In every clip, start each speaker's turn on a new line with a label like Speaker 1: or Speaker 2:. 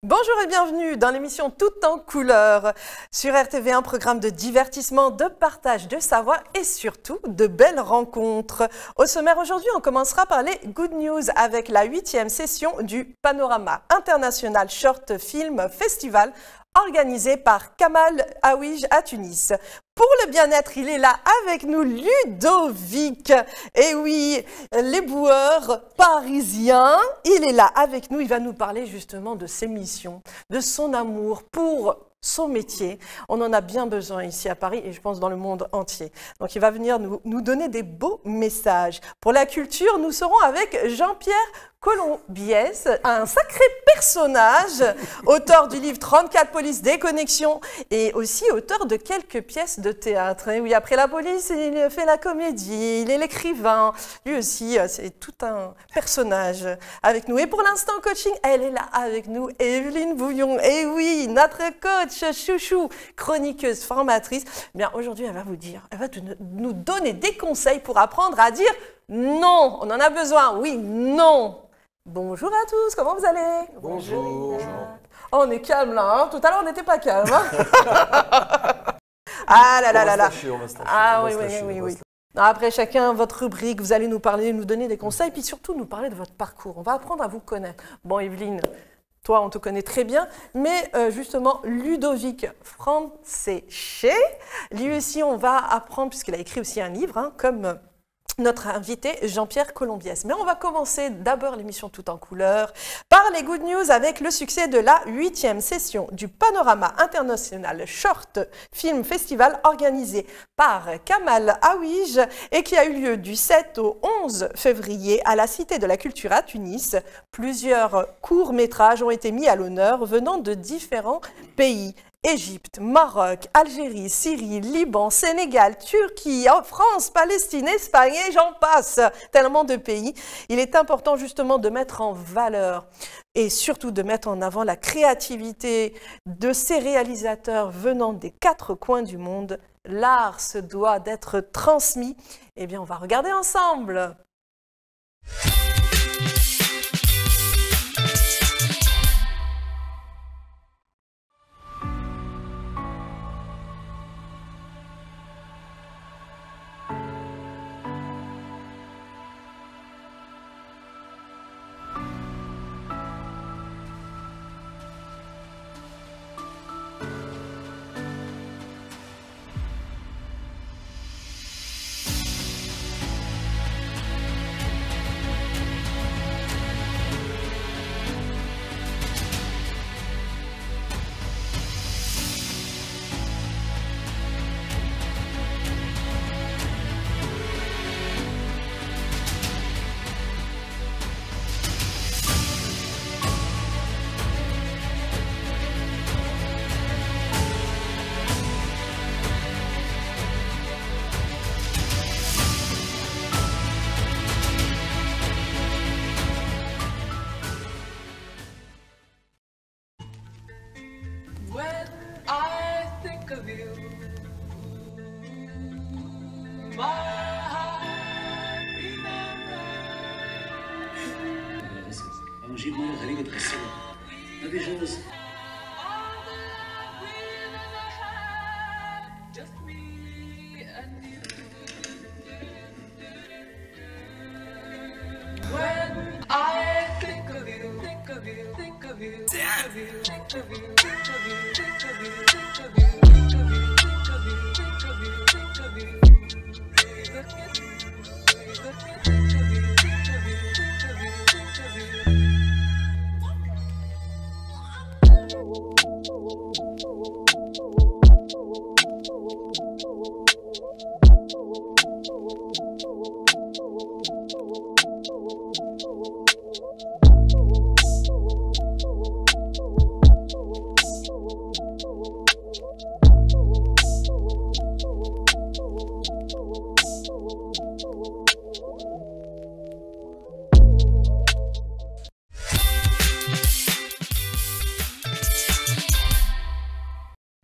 Speaker 1: Bonjour et bienvenue dans l'émission Tout en couleurs sur RTV, un programme de divertissement, de partage de savoir et surtout de belles rencontres. Au sommaire aujourd'hui, on commencera par les Good News avec la 8e session du Panorama International Short Film Festival organisé par Kamal Aouij à Tunis. Pour le bien-être, il est là avec nous, Ludovic. Et oui, l'éboueur parisien, il est là avec nous. Il va nous parler justement de ses missions, de son amour pour son métier. On en a bien besoin ici à Paris et je pense dans le monde entier. Donc il va venir nous donner des beaux messages. Pour la culture, nous serons avec Jean-Pierre Colombiès, un sacré personnage, auteur du livre 34 polices déconnexion et aussi auteur de quelques pièces de théâtre. Et oui, après la police, il fait la comédie, il est l'écrivain. Lui aussi, c'est tout un personnage avec nous. Et pour l'instant coaching, elle est là avec nous, Evelyne Bouillon. Et oui, notre coach chouchou, chroniqueuse, formatrice. Bien, aujourd'hui, elle va nous donner des conseils pour apprendre à dire non. On en a besoin, oui, non. Bonjour à tous, comment vous allez?
Speaker 2: Bonjour.
Speaker 1: Oh, on est calme là, hein. Tout à l'heure on n'était pas calme. Hein. Ah là là là là. Ah oui. Après chacun votre rubrique, vous allez nous parler, nous donner des conseils, puis surtout nous parler de votre parcours. On va apprendre à vous connaître. Bon, Evelyne, toi on te connaît très bien, mais justement Ludovic Franceschi, lui aussi on va apprendre, puisqu'il a écrit aussi un livre, hein, comme notre invité Jean-Pierre Colombiès. Mais on va commencer d'abord l'émission Tout en couleurs par les Good News avec le succès de la 8e session du Panorama International Short Film Festival organisé par Kamal Aouij et qui a eu lieu du 7 au 11 février à la Cité de la Culture à Tunis. Plusieurs courts-métrages ont été mis à l'honneur venant de différents pays. Égypte, Maroc, Algérie, Syrie, Liban, Sénégal, Turquie, France, Palestine, Espagne et j'en passe, tellement de pays. Il est important justement de mettre en valeur et surtout de mettre en avant la créativité de ces réalisateurs venant des 4 coins du monde. L'art se doit d'être transmis. Eh bien, on va regarder ensemble.
Speaker 3: جيب غريبة تغسلها ما بيجوز.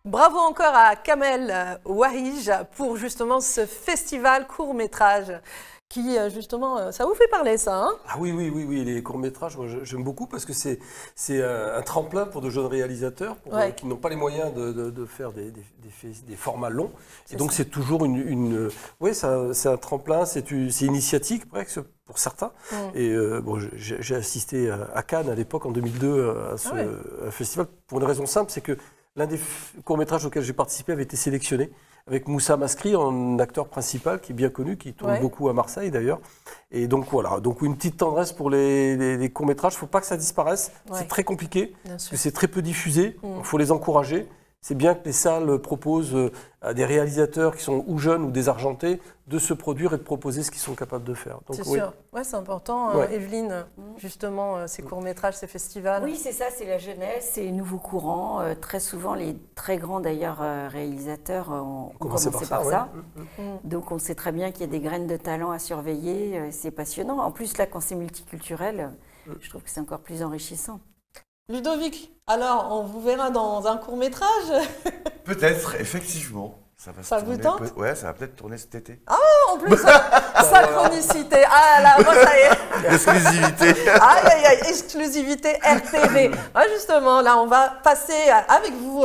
Speaker 1: Bravo encore à Kamal Aouij pour justement ce festival court-métrage qui justement, ça vous fait parler ça, hein?
Speaker 2: Ah oui, oui, oui, oui, les courts-métrages, moi j'aime beaucoup parce que c'est un tremplin pour de jeunes réalisateurs qui n'ont pas les moyens de faire des formats longs. Et donc c'est toujours oui, c'est un tremplin, c'est initiatique presque pour certains. Et bon, j'ai assisté à Cannes à l'époque, en 2002, à ce festival, pour une raison simple, c'est que l'un des courts-métrages auxquels j'ai participé avait été sélectionné, avec Moussa Maskri en acteur principal, qui est bien connu, qui tourne beaucoup à Marseille d'ailleurs. Et donc voilà, donc une petite tendresse pour les courts-métrages. Il ne faut pas que ça disparaisse, c'est très compliqué, parce que c'est très peu diffusé, il faut les encourager. C'est bien que les salles proposent à des réalisateurs qui sont ou jeunes ou désargentés de se produire et de proposer ce qu'ils sont capables de faire.
Speaker 1: C'est sûr, c'est important. Evelyne, justement, ces courts-métrages, ces festivals.
Speaker 4: Oui, c'est ça, c'est la jeunesse, c'est les nouveaux courants. Très souvent, les très grands d'ailleurs réalisateurs ont commencé par ça. Donc on sait très bien qu'il y a des graines de talent à surveiller, c'est passionnant. En plus, là, quand c'est multiculturel, je trouve que c'est encore plus enrichissant.
Speaker 1: Ludovic, alors on vous verra dans un court-métrage?
Speaker 5: Peut-être, effectivement.
Speaker 1: Ça vous tente?
Speaker 5: Ouais, ça va peut-être tourner cet été.
Speaker 1: Ah, en plus, synchronicité. Ah là, moi ça y est.
Speaker 5: Exclusivité.
Speaker 1: Aïe, aïe, aïe, exclusivité RTV. Ah, justement, là, on va passer avec vous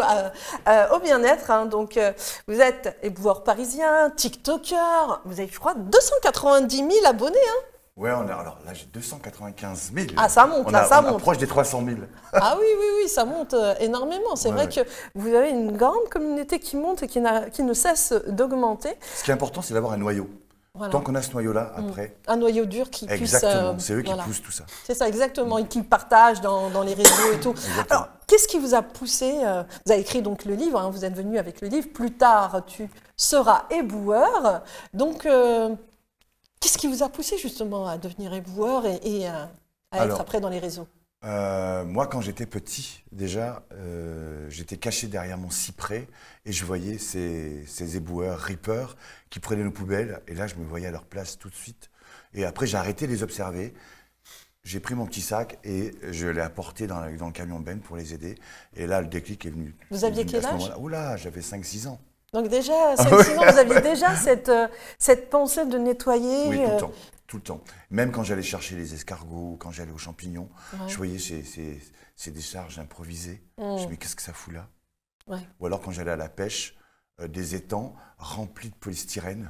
Speaker 1: au bien-être. Hein. Donc, vous êtes éboueur parisien, TikToker. Vous avez, je crois, 290 000 abonnés. Hein.
Speaker 5: Ouais, alors là, j'ai 295 000.
Speaker 1: Ah, ça monte, là, ça monte.
Speaker 5: On approche des 300 000.
Speaker 1: Ah oui, oui, oui, ça monte énormément. C'est vrai que vous avez une grande communauté qui monte et qui ne cesse d'augmenter.
Speaker 5: Ce qui est important, c'est d'avoir un noyau. Voilà. Tant qu'on a ce noyau-là, après...
Speaker 1: Un noyau dur qui puisse...
Speaker 5: Exactement, c'est eux qui poussent tout ça.
Speaker 1: C'est ça, exactement, et qui partagent dans les réseaux et tout. Alors, qu'est-ce qui vous a poussé Vous avez écrit donc le livre, hein, vous êtes venu avec le livre. Plus tard, tu seras éboueur. Donc... qu'est-ce qui vous a poussé justement à devenir éboueur et à être après dans les réseaux?
Speaker 5: Moi, quand j'étais petit, déjà, j'étais caché derrière mon cyprès et je voyais ces éboueurs, rippers, qui prenaient nos poubelles. Et là, je me voyais à leur place tout de suite. Et après, j'ai arrêté de les observer. J'ai pris mon petit sac et je l'ai apporté dans le camion Ben pour les aider. Et là, le déclic est venu.
Speaker 1: Vous aviez quel âge?
Speaker 5: Oula, j'avais 5-6 ans.
Speaker 1: Donc déjà, sinon vous aviez déjà cette pensée de nettoyer.
Speaker 5: Oui, tout le temps. Même quand j'allais chercher les escargots, quand j'allais aux champignons, je voyais ces décharges improvisées. Je me dis, mais qu'est-ce que ça fout là? Ou alors quand j'allais à la pêche, des étangs remplis de polystyrène.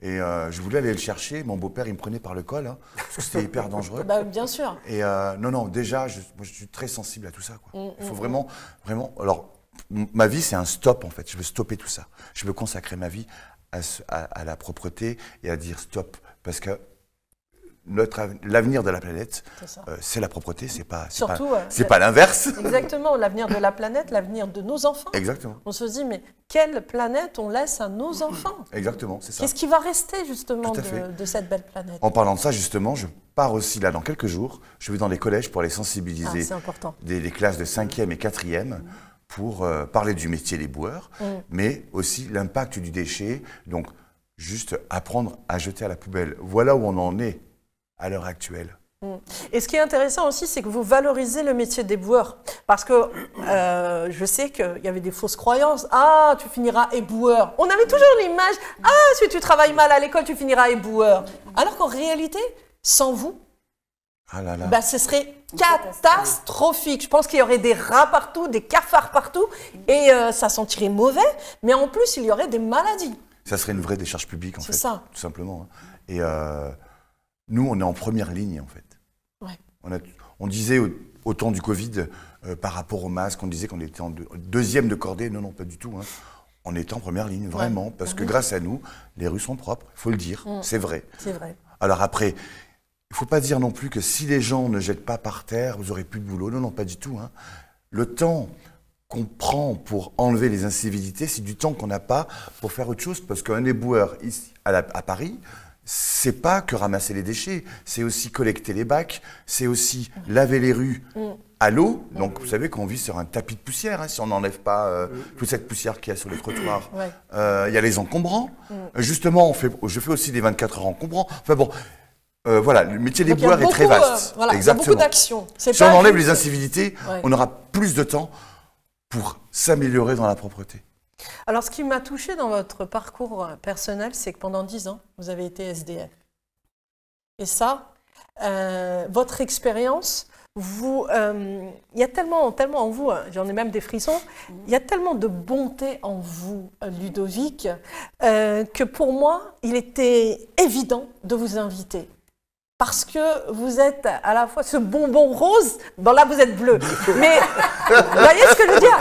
Speaker 5: Et je voulais aller le chercher, mon beau-père il me prenait par le col, hein, parce que c'était hyper dangereux.
Speaker 1: Bah, bien sûr.
Speaker 5: Et non, déjà, moi, je suis très sensible à tout ça, quoi. Il faut vraiment, alors, ma vie, c'est un stop, en fait. Je veux stopper tout ça. Je veux consacrer ma vie à la propreté et à dire stop. Parce que l'avenir de la planète, c'est la propreté, c'est pas l'inverse.
Speaker 1: Exactement, l'avenir de la planète, l'avenir de nos enfants.
Speaker 5: Exactement.
Speaker 1: On se dit, mais quelle planète on laisse à nos enfants?
Speaker 5: Exactement, c'est ça.
Speaker 1: Qu'est-ce qui va rester, justement, de cette belle planète?
Speaker 5: En parlant de ça, justement, je pars aussi, là, dans quelques jours. Je vais dans les collèges pour les sensibiliser.
Speaker 1: C'est important.
Speaker 5: Des classes de 5e et 4e. Pour parler du métier d'éboueur, mais aussi l'impact du déchet, donc juste apprendre à jeter à la poubelle. Voilà où on en est à l'heure actuelle.
Speaker 1: Et ce qui est intéressant aussi, c'est que vous valorisez le métier d'éboueur. Parce que je sais qu'il y avait des fausses croyances. Ah, tu finiras éboueur. On avait toujours l'image, ah, si tu travailles mal à l'école, tu finiras éboueur. Alors qu'en réalité, sans vous, bah, ce serait catastrophique. Je pense qu'il y aurait des rats partout, des cafards partout, et ça sentirait mauvais, mais en plus, il y aurait des maladies.
Speaker 5: Ça serait une vraie décharge publique, en fait.
Speaker 1: C'est ça.
Speaker 5: Tout simplement. Et nous, on est en première ligne, en fait. On disait au temps du Covid, par rapport au masque, on disait qu'on était en deuxième de cordée. Non, non, pas du tout. Hein. On est en première ligne, vraiment, parce que grâce à nous, les rues sont propres, il faut le dire, c'est vrai.
Speaker 1: C'est vrai.
Speaker 5: Alors après... Il ne faut pas dire non plus que si les gens ne jettent pas par terre, vous n'aurez plus de boulot. Non, non, pas du tout. Hein. Le temps qu'on prend pour enlever les incivilités, c'est du temps qu'on n'a pas pour faire autre chose. Parce qu'un éboueur ici, à Paris, c'est pas que ramasser les déchets, c'est aussi collecter les bacs, c'est aussi laver les rues à l'eau. Donc, vous savez qu'on vit sur un tapis de poussière, hein, si on n'enlève pas toute cette poussière qu'il y a sur les trottoirs. Il y a les encombrants. Justement, je fais aussi des 24 heures encombrants. Enfin bon... voilà, le métier d'éboueur est très vaste.
Speaker 1: Voilà, il y a beaucoup d'actions.
Speaker 5: Si on enlève les incivilités, on aura plus de temps pour s'améliorer dans la propreté.
Speaker 1: Alors, ce qui m'a touchée dans votre parcours personnel, c'est que pendant 10 ans, vous avez été SDF. Et ça, votre expérience, il y a tellement en vous, j'en ai même des frissons, il y a tellement de bonté en vous, Ludovic, que pour moi, il était évident de vous inviter. Parce que vous êtes à la fois ce bonbon rose, bon là vous êtes bleu, mais vous voyez ce que je veux dire,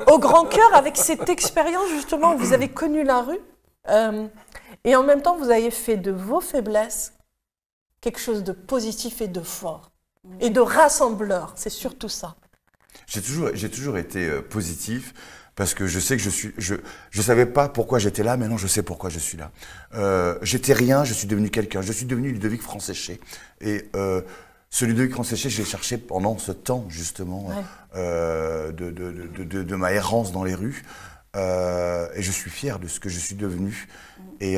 Speaker 1: au grand cœur, avec cette expérience justement, vous avez connu la rue, et en même temps vous avez fait de vos faiblesses quelque chose de positif et de fort, et de rassembleur, c'est surtout ça.
Speaker 5: J'ai toujours été positif. Parce que je sais que je savais pas pourquoi j'étais là, maintenant je sais pourquoi je suis là. J'étais rien, je suis devenu quelqu'un. Je suis devenu Ludovic Franc-Séché. Et ce Ludovic Franc-Séché, je l'ai cherché pendant ce temps, justement, de ma errance dans les rues. Et je suis fier de ce que je suis devenu. Et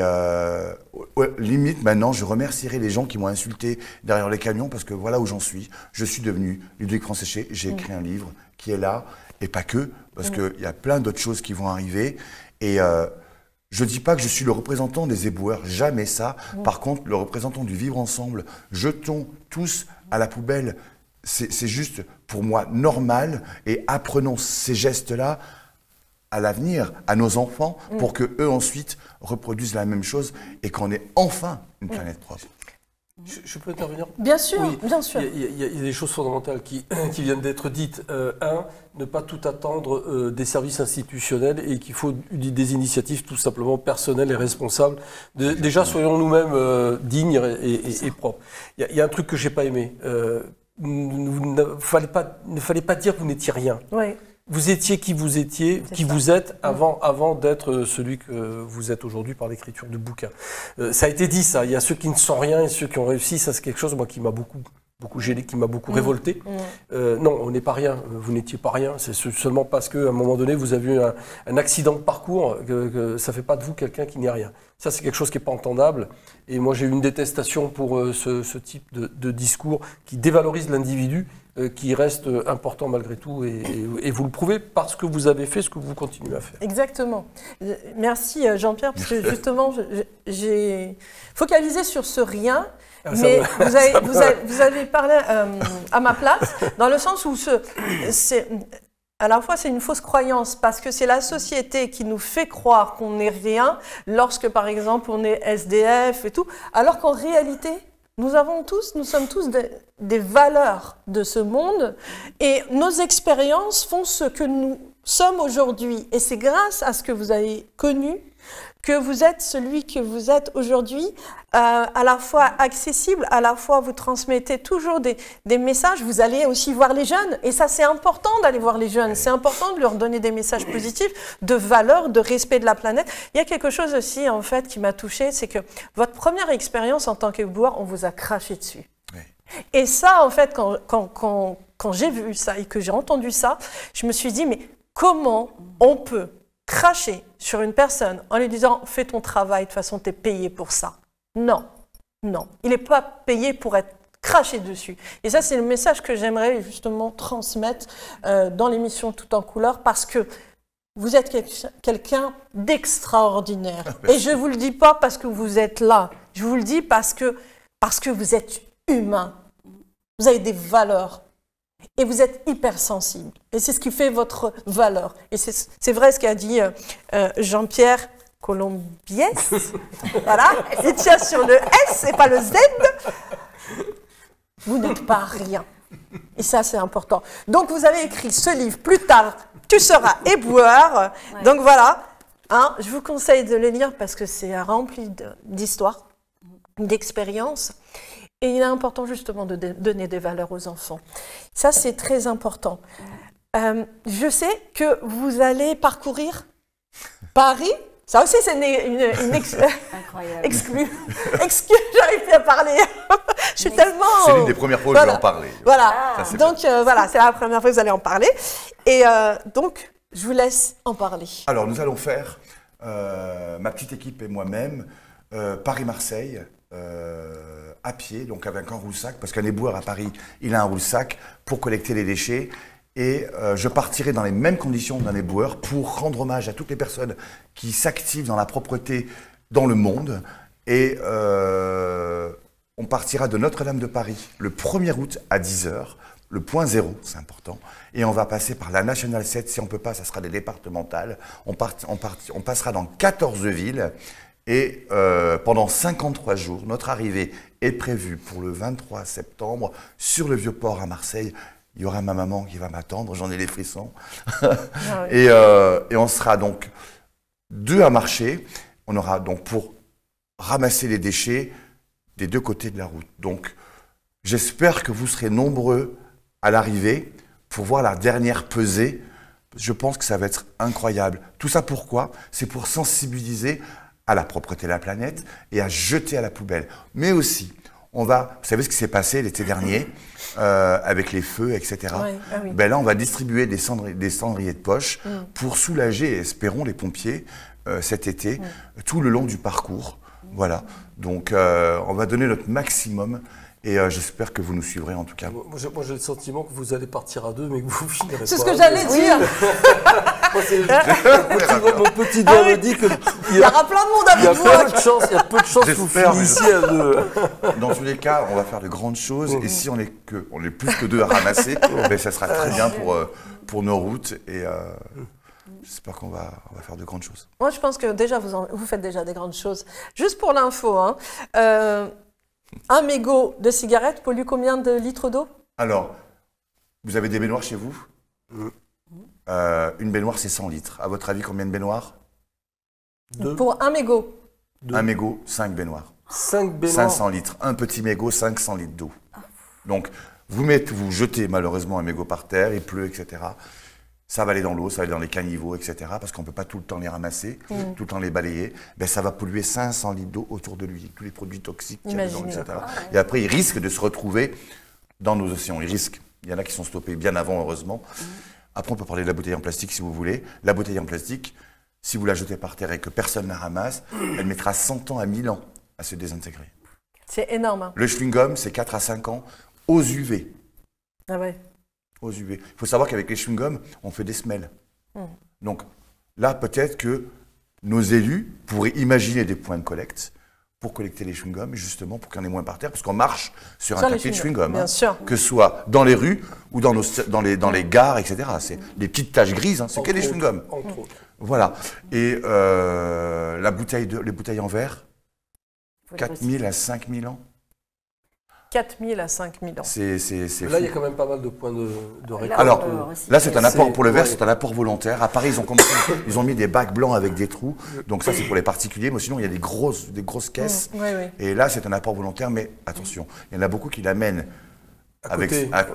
Speaker 5: limite, maintenant, je remercierai les gens qui m'ont insulté derrière les camions, parce que voilà où j'en suis. Je suis devenu Ludovic Franc-Séché. J'ai écrit un livre qui est là. Et pas que, parce qu'il y a plein d'autres choses qui vont arriver. Et je ne dis pas que je suis le représentant des éboueurs, jamais ça. Par contre, le représentant du vivre ensemble, jetons tous à la poubelle, c'est juste pour moi normal. Et apprenons ces gestes-là à l'avenir, à nos enfants, pour qu'eux ensuite reproduisent la même chose et qu'on ait enfin une planète propre.
Speaker 2: Je peux intervenir?
Speaker 1: Bien sûr,
Speaker 2: oui.
Speaker 1: Bien sûr.
Speaker 2: Il y a des choses fondamentales qui viennent d'être dites. Ne pas tout attendre des services institutionnels et qu'il faut des initiatives tout simplement personnelles et responsables. Déjà, soyons nous-mêmes dignes et propres. Il y a un truc que je n'ai pas aimé. Il ne fallait pas dire que vous n'étiez rien.
Speaker 1: Oui.
Speaker 2: Vous étiez qui vous étiez, qui vous êtes avant d'être celui que vous êtes aujourd'hui par l'écriture de bouquins. Ça a été dit, ça. Il y a ceux qui ne sont rien et ceux qui ont réussi. Ça, c'est quelque chose, moi, qui m'a beaucoup gêné, qui m'a beaucoup révolté. Non, on n'est pas rien. Vous n'étiez pas rien. C'est seulement parce qu'à un moment donné, vous avez eu un accident de parcours que ça ne fait pas de vous quelqu'un qui n'est rien. Ça, c'est quelque chose qui n'est pas entendable. Et moi, j'ai eu une détestation pour ce type de discours qui dévalorise l'individu, qui reste important malgré tout. Et vous le prouvez parce que vous avez fait ce que vous continuez à faire.
Speaker 1: Exactement. Merci Jean-Pierre, parce que justement, j'ai focalisé sur ce rien. Mais vous avez parlé à ma place, dans le sens où à la fois c'est une fausse croyance, parce que c'est la société qui nous fait croire qu'on n'est rien, lorsque par exemple on est SDF et tout, alors qu'en réalité, nous sommes tous des valeurs de ce monde, et nos expériences font ce que nous sommes aujourd'hui. Et c'est grâce à ce que vous avez connu que vous êtes celui que vous êtes aujourd'hui, à la fois accessible, à la fois vous transmettez toujours des messages, vous allez aussi voir les jeunes, et ça c'est important d'aller voir les jeunes, c'est important de leur donner des messages positifs, de valeur, de respect de la planète. Il y a quelque chose aussi en fait qui m'a touchée, c'est que votre première expérience en tant qu'éboueur, on vous a craché dessus. Oui. Et ça en fait, quand j'ai vu ça et que j'ai entendu ça, je me suis dit mais comment on peut cracher sur une personne en lui disant « fais ton travail, de toute façon, tu es payé pour ça ». Non, non. Il n'est pas payé pour être craché dessus. Et ça, c'est le message que j'aimerais justement transmettre dans l'émission Tout en couleur, parce que vous êtes quelqu'un d'extraordinaire. Et je ne vous le dis pas parce que vous êtes là. Je vous le dis parce que vous êtes humain. Vous avez des valeurs. Et vous êtes hypersensible. Et c'est ce qui fait votre valeur. Et c'est vrai ce qu'a dit Jean-Pierre Colombiès. Voilà, il tient sur le S et pas le Z. Vous n'êtes pas rien. Et ça, c'est important. Donc, vous avez écrit ce livre. Plus tard, tu seras éboueur. Ouais. Donc, voilà. Hein, je vous conseille de le lire parce que c'est rempli d'histoires, d'expériences. Et il est important justement de donner des valeurs aux enfants. Ça, c'est très important. Je sais que vous allez parcourir Paris. Ça aussi, c'est une exclue. J'arrive plus à parler. Je suis tellement...
Speaker 5: C'est l'une des premières fois où je vais en parler.
Speaker 1: Voilà. Donc, voilà, c'est la première fois que vous allez en parler. Et donc, je vous laisse en parler.
Speaker 5: Alors, nous allons faire, ma petite équipe et moi-même, Paris-Marseille, à pied, donc avec un roule-sac, parce qu'un éboueur à Paris, il a un roule-sac pour collecter les déchets. Et je partirai dans les mêmes conditions dans les boueurs pour rendre hommage à toutes les personnes qui s'activent dans la propreté dans le monde. Et on partira de Notre-Dame de Paris le 1er août à 10h, le point 0, c'est important. Et on va passer par la Nationale 7. Si on ne peut pas, ça sera des départementales. On passera dans 14 villes. Et pendant 53 jours, notre arrivée est prévue pour le 23 septembre sur le Vieux-Port à Marseille. Il y aura ma maman qui va m'attendre, j'en ai les frissons. Et on sera donc 2 à marcher. On aura donc pour ramasser les déchets des 2 côtés de la route. Donc, j'espère que vous serez nombreux à l'arrivée pour voir la dernière pesée. Je pense que ça va être incroyable. Tout ça pourquoi? C'est pour sensibiliser à la propreté de la planète et à jeter à la poubelle. Mais aussi, vous savez ce qui s'est passé l'été dernier avec les feux, etc.
Speaker 1: Oui, ah oui.
Speaker 5: Ben là, on va distribuer des cendriers de poche pour soulager, espérons, les pompiers cet été, tout le long du parcours. Voilà. Donc, on va donner notre maximum. Et j'espère que vous nous suivrez en tout cas.
Speaker 2: Moi, j'ai le sentiment que vous allez partir à 2, mais que vous finirez pas.
Speaker 1: C'est ce que j'allais dire.
Speaker 2: Mon petit doigt me dit qu'il
Speaker 1: y aura plein de monde avec vous.
Speaker 2: Il y a peu de chance que vous finissiez à 2.
Speaker 5: Dans tous les cas, on va faire de grandes choses. Et si on est plus que 2 à ramasser, ben, ça sera très bien pour nos routes. Et j'espère qu'on va faire de grandes choses.
Speaker 1: Moi, je pense que déjà, vous faites déjà des grandes choses. Juste pour l'info, hein, un mégot de cigarette pollue combien de litres d'eau? Alors,
Speaker 5: vous avez des baignoires chez vous? Une baignoire, c'est 100 litres. À votre avis, combien de baignoires?
Speaker 2: 2.
Speaker 1: Pour un mégot?
Speaker 5: Un mégot, 5 baignoires.
Speaker 2: 5 baignoires.
Speaker 5: 500 litres. Un petit mégot, 500 litres d'eau. Donc, vous jetez malheureusement un mégot par terre, il pleut, etc. Ça va aller dans l'eau, ça va aller dans les caniveaux, etc. Parce qu'on ne peut pas tout le temps les ramasser, tout le temps les balayer. Ben, ça va polluer 500 litres d'eau autour de lui, tous les produits toxiques qu'il y a dedans, etc. Et après, il risque de se retrouver dans nos océans. Il risque. Il y en a qui sont stoppés bien avant, heureusement. Après, on peut parler de la bouteille en plastique si vous voulez. La bouteille en plastique, si vous la jetez par terre et que personne ne la ramasse, elle mettra 100 ans à 1000 ans à se désintégrer.
Speaker 1: C'est énorme. Hein.
Speaker 5: Le chewing-gum, c'est 4 à 5 ans aux UV.
Speaker 1: Ah ouais.
Speaker 5: Aux UV. Il faut savoir qu'avec les chewing-gums, on fait des semelles. Donc là, peut-être que nos élus pourraient imaginer des points de collecte pour collecter les chewing-gums, justement pour qu'il y en ait moins par terre, parce qu'on marche sur un tapis de chewing-gum.
Speaker 1: Bien sûr.
Speaker 5: Que ce soit dans les rues ou dans les gares, etc. C'est des petites taches grises, hein, c'est que des chewing-gums. Voilà. Et les bouteilles en verre, 4000 à 5000 ans.
Speaker 1: 4000 à 5000 ans.
Speaker 5: C'est
Speaker 2: là, il y a quand même pas mal de points de récolte.
Speaker 5: Alors, là, c'est un apport pour le verre, c'est un apport volontaire. À Paris, ils ont mis des bacs blancs avec des trous. Donc ça, c'est pour les particuliers. Mais sinon, il y a des grosses caisses. Et là, c'est un apport volontaire. Mais attention, il y en a beaucoup qui l'amènent.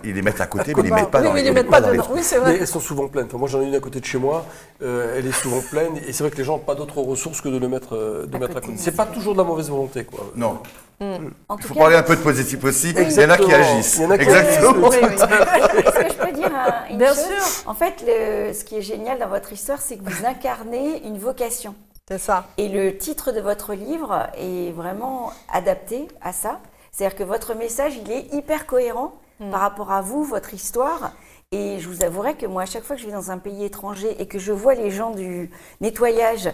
Speaker 5: Ils les mettent à côté, mais ils ne les mettent pas dans les trous.
Speaker 1: Oui, c'est vrai.
Speaker 2: Mais elles sont souvent pleines. Enfin, moi, j'en ai une à côté de chez moi. Elle est souvent pleine. Et c'est vrai que les gens n'ont pas d'autres ressources que de le mettre à côté. C'est pas toujours de la mauvaise volonté, quoi.
Speaker 5: Non. Il faut parler un peu de positif aussi. Il y en a qui agissent.
Speaker 4: Exactement. Est-ce que je peux dire une
Speaker 1: Bien
Speaker 4: chose?
Speaker 1: sûr.
Speaker 4: En fait, ce qui est génial dans votre histoire, c'est que vous incarnez une vocation.
Speaker 1: C'est ça.
Speaker 4: Et le titre de votre livre est vraiment adapté à ça. C'est-à-dire que votre message, il est hyper cohérent par rapport à vous, votre histoire. Et je vous avouerai que moi, à chaque fois que je vais dans un pays étranger et que je vois les gens du nettoyage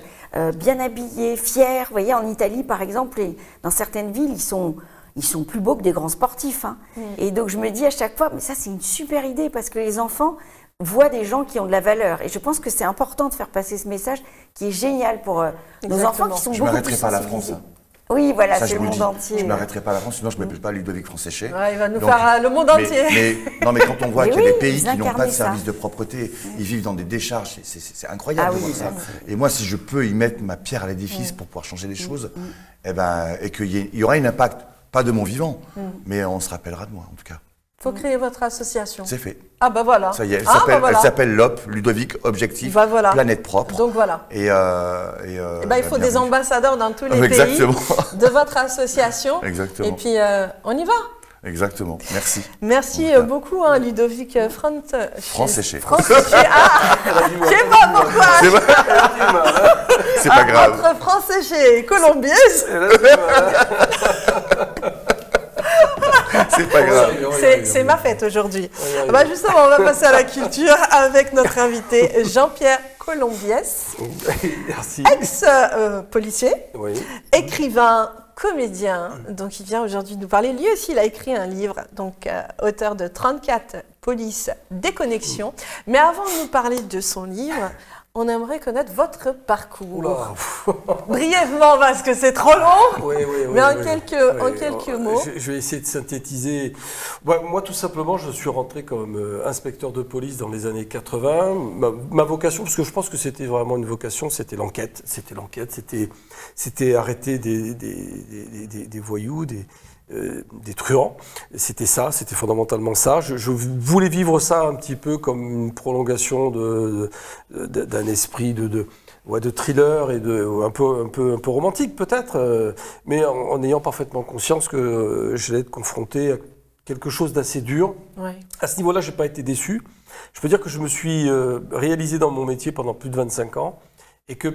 Speaker 4: bien habillés, fiers, vous voyez, en Italie par exemple, et dans certaines villes, ils sont plus beaux que des grands sportifs. Hein. Et donc je me dis à chaque fois, mais ça c'est une super idée parce que les enfants voient des gens qui ont de la valeur. Et je pense que c'est important de faire passer ce message qui est génial pour nos enfants qui sont beaucoup plus sensibilisés.
Speaker 5: Je ne m'arrêterai pas à la France. Hein.
Speaker 4: Oui, voilà, c'est le monde entier.
Speaker 5: Je ne m'arrêterai pas à la France, sinon je ne m'appelle pas Ludovic Franséché.
Speaker 1: Ouais, il va nous faire le monde entier.
Speaker 5: Mais quand on voit qu'il y a des pays qui n'ont pas de service de propropreté, ils vivent dans des décharges, c'est incroyable de voir ça. Et moi, si je peux y mettre ma pierre à l'édifice pour pouvoir changer les choses, et qu'il y aura un impact, pas de mon vivant, mais on se rappellera de moi en tout cas.
Speaker 1: Il faut créer votre association.
Speaker 5: C'est fait.
Speaker 1: Ah bah voilà.
Speaker 5: Ça y est, elle s'appelle LOP, Ludovic Objectif, Planète Propre.
Speaker 1: Donc voilà.
Speaker 5: Et
Speaker 1: il faut des ambassadeurs dans tous les pays de votre association.
Speaker 5: Exactement.
Speaker 1: Et puis on y va.
Speaker 5: Exactement, merci.
Speaker 1: Merci beaucoup Ludovic
Speaker 5: Franséché.
Speaker 1: Ah, je sais pas pourquoi.
Speaker 5: C'est pas grave.
Speaker 1: Entre Franséché et Colombier.
Speaker 5: C'est pas grave.
Speaker 1: C'est ma fête aujourd'hui. Bah justement, on va passer à la culture avec notre invité Jean-Pierre Colombiès, ex-policier, écrivain, comédien. Donc il vient aujourd'hui nous parler. Lui aussi, il a écrit un livre, donc auteur de 34 polices déconnexion. Mais avant de nous parler de son livre, on aimerait connaître votre parcours. Brièvement, parce que c'est trop long. Mais en quelques mots.
Speaker 2: Je vais essayer de synthétiser. Moi, tout simplement, je suis rentré comme inspecteur de police dans les années 80. Ma vocation, parce que je pense que c'était vraiment une vocation, c'était l'enquête. C'était arrêter des voyous, des truands. C'était ça, c'était fondamentalement ça. Je voulais vivre ça un petit peu comme une prolongation d'un esprit de thriller et un peu romantique peut-être, mais en ayant parfaitement conscience que j'allais être confronté à quelque chose d'assez dur. À ce niveau-là, j'ai pas été déçu. Je peux dire que je me suis réalisé dans mon métier pendant plus de 25 ans et que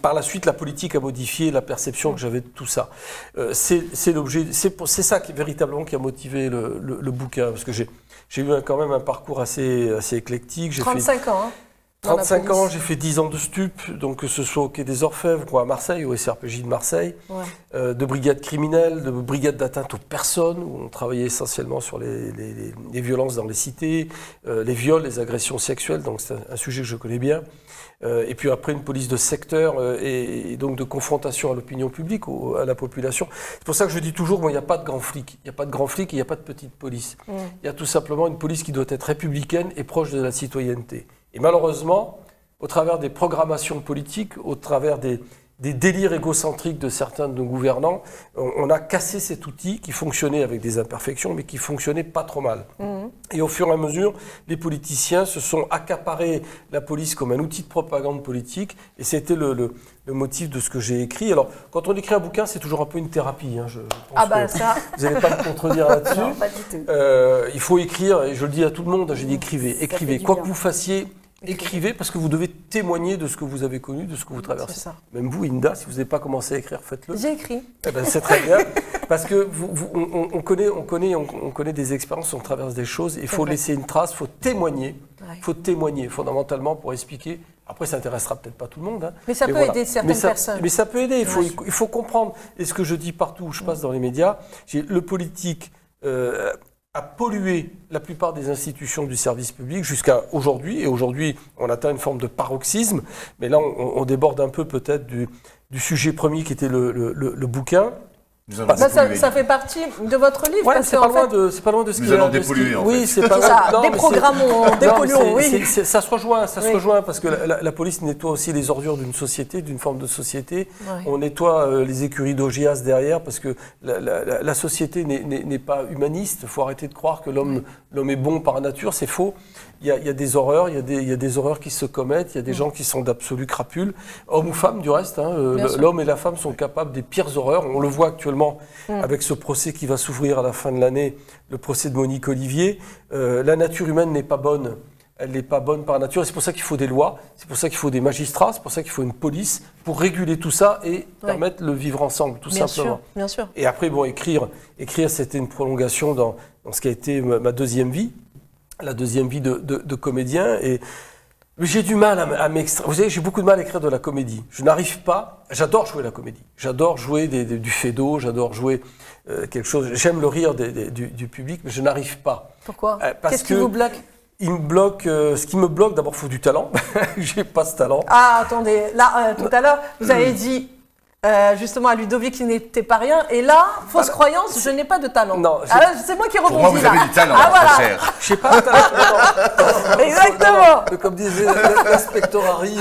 Speaker 2: par la suite, la politique a modifié la perception que j'avais de tout ça. C'est ça véritablement qui a motivé le bouquin, parce que j'ai eu quand même un parcours assez éclectique.
Speaker 1: 35 ans.
Speaker 2: 35 ans, j'ai fait 10 ans de stup, donc que ce soit au Quai des Orfèvres ou à Marseille, au SRPJ de Marseille, de brigades criminelles, de brigades d'atteinte aux personnes, où on travaillait essentiellement sur les violences dans les cités, les viols, les agressions sexuelles, donc c'est un sujet que je connais bien. Et puis après, une police de secteur et donc de confrontation à l'opinion publique, à la population. C'est pour ça que je dis toujours, il n'y a pas de grands flics. Il n'y a pas de grands flics et il n'y a pas de petite police. Il y a tout simplement une police qui doit être républicaine et proche de la citoyenneté. Et malheureusement, au travers des programmations politiques, au travers des délires égocentriques de certains de nos gouvernants, on a cassé cet outil qui fonctionnait avec des imperfections, mais qui fonctionnait pas trop mal. Et au fur et à mesure, les politiciens se sont accaparés la police comme un outil de propagande politique, et c'était le motif de ce que j'ai écrit. Alors, quand on écrit un bouquin, c'est toujours un peu une thérapie. Je pense que
Speaker 1: ça.
Speaker 2: Vous n'allez pas me contredire là-dessus.
Speaker 4: Non, pas du tout.
Speaker 2: Il faut écrire, et je le dis à tout le monde, j'ai dit écrivez. Quoi que vous fassiez, écrivez, parce que vous devez témoigner de ce que vous avez connu, de ce que vous traversez. Même vous, Inda, si vous n'avez pas commencé à écrire, faites-le.
Speaker 1: J'ai écrit.
Speaker 2: C'est très bien, parce que on connaît des expériences, on traverse des choses, il faut laisser une trace, il faut témoigner. Il faut témoigner fondamentalement pour expliquer. Après, ça n'intéressera peut-être pas tout le monde.
Speaker 1: Mais ça peut aider certaines personnes.
Speaker 2: Mais ça peut aider, il faut comprendre. Et ce que je dis partout où je passe dans les médias, le politique a pollué la plupart des institutions du service public jusqu'à aujourd'hui. Et aujourd'hui, on atteint une forme de paroxysme. Mais là, on déborde un peu peut-être du sujet premier qui était le bouquin.
Speaker 1: Ça fait partie de votre livre.
Speaker 2: Ouais, c'est pas loin de ce
Speaker 5: nous allons dépolluer, en fait.
Speaker 2: Oui, c'est pas loin.
Speaker 1: Déprogrammons, dépolluons, oui.
Speaker 2: Ça se rejoint, parce que la police nettoie aussi les ordures d'une société, d'une forme de société. On nettoie les écuries d'Augias derrière, parce que la société n'est pas humaniste. Il faut arrêter de croire que l'homme est bon par nature, c'est faux. Il y a des horreurs, il y a des horreurs qui se commettent, il y a des gens qui sont d'absolus crapules, hommes ou femmes du reste. L'homme et la femme sont capables des pires horreurs. On le voit actuellement avec ce procès qui va s'ouvrir à la fin de l'année, le procès de Monique Olivier. La nature humaine n'est pas bonne. Elle n'est pas bonne par nature. Et c'est pour ça qu'il faut des lois, c'est pour ça qu'il faut des magistrats, c'est pour ça qu'il faut une police pour réguler tout ça et permettre le vivre ensemble, tout simplement.
Speaker 1: Bien sûr.
Speaker 2: Et après, écrire, c'était une prolongation dans ce qui a été ma deuxième vie. La deuxième vie de comédien, et j'ai du mal à m'extraire. Vous savez, j'ai beaucoup de mal à écrire de la comédie. Je n'arrive pas. J'adore jouer la comédie. J'adore jouer du faido. J'adore jouer quelque chose. J'aime le rire du public, mais je n'arrive pas.
Speaker 1: Pourquoi? Qu'est-ce qui vous bloque?
Speaker 2: Ce qui me bloque, d'abord, il faut du talent. J'ai pas ce talent.
Speaker 1: Ah, attendez. Là, tout à l'heure, vous avez dit. Justement à Ludovic qui n'était pas rien, et là, fausse croyance, je n'ai pas de talent. Non, c'est moi qui rebondis.
Speaker 5: Pour moi, vous avez du talent, cher.
Speaker 2: Je sais pas,
Speaker 1: exactement.
Speaker 2: Comme disait l'inspecteur Harry,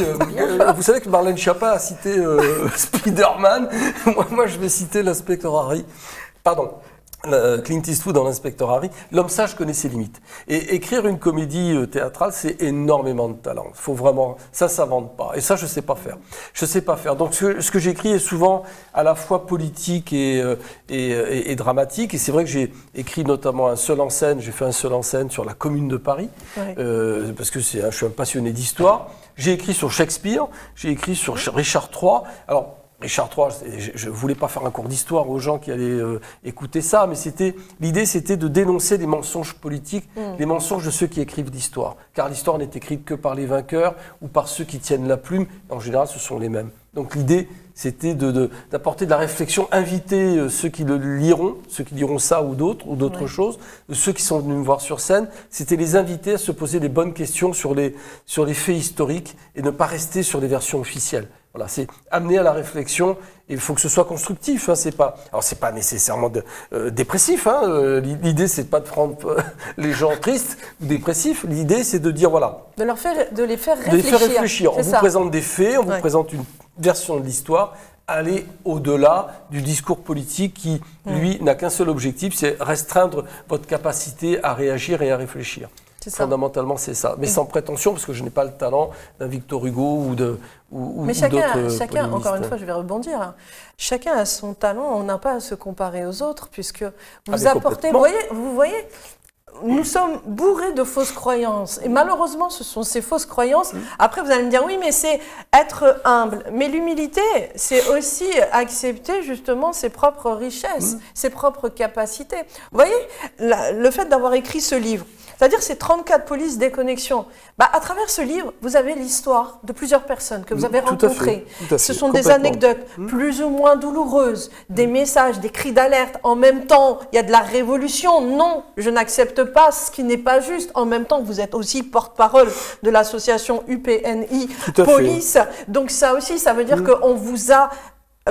Speaker 2: vous savez que Marlène Schiappa a cité Spider-Man. Moi, je vais citer l'inspecteur Harry. Pardon. Clint Eastwood dans l'inspecteur Harry, l'homme sage connaît ses limites. Et écrire une comédie théâtrale, c'est énormément de talent. Il faut vraiment, ça s'invente pas. Et ça, je sais pas faire. Je sais pas faire. Donc, ce que j'écris est souvent à la fois politique et dramatique. Et c'est vrai que j'ai écrit notamment un seul en scène. J'ai fait un seul en scène sur la Commune de Paris, parce que je suis un passionné d'histoire. J'ai écrit sur Shakespeare. J'ai écrit sur Richard III. Alors, Richard III, je ne voulais pas faire un cours d'histoire aux gens qui allaient écouter ça, mais l'idée c'était de dénoncer les mensonges politiques, les mensonges de ceux qui écrivent l'histoire. Car l'histoire n'est écrite que par les vainqueurs ou par ceux qui tiennent la plume. En général, ce sont les mêmes. Donc l'idée, c'était d'apporter de la réflexion, inviter ceux qui le liront, ceux qui liront ça ou d'autres choses, ceux qui sont venus me voir sur scène, c'était les inviter à se poser les bonnes questions sur les faits historiques et ne pas rester sur les versions officielles. Voilà, c'est amener à la réflexion et il faut que ce soit constructif. Hein, c'est pas nécessairement dépressif. Hein, l'idée, c'est pas de rendre les gens tristes ou dépressifs. L'idée, c'est de dire voilà.
Speaker 1: De les faire réfléchir.
Speaker 2: De les faire réfléchir. On vous présente des faits, on vous présente une version de l'histoire. Aller au-delà du discours politique qui, lui, n'a qu'un seul objectif, c'est restreindre votre capacité à réagir et à réfléchir. Fondamentalement, c'est ça. Mais sans prétention, parce que je n'ai pas le talent d'un Victor Hugo ou d'autres.
Speaker 1: Mais chacun, encore une fois, je vais rebondir. Hein. Chacun a son talent. On n'a pas à se comparer aux autres, puisque vous apportez. Vous voyez, nous sommes bourrés de fausses croyances. Et malheureusement, ce sont ces fausses croyances. Après, vous allez me dire, oui, mais c'est être humble. Mais l'humilité, c'est aussi accepter justement ses propres richesses, ses propres capacités. Vous voyez, le fait d'avoir écrit ce livre, c'est-à-dire ces 34 polices déconnexion. À travers ce livre, vous avez l'histoire de plusieurs personnes que vous avez rencontrées. Ce sont des anecdotes plus ou moins douloureuses, des messages, des cris d'alerte. En même temps, il y a de la révolution. Non, je n'accepte pas ce qui n'est pas juste. En même temps, vous êtes aussi porte-parole de l'association UPNI Police. Donc ça aussi, ça veut dire qu'on vous a...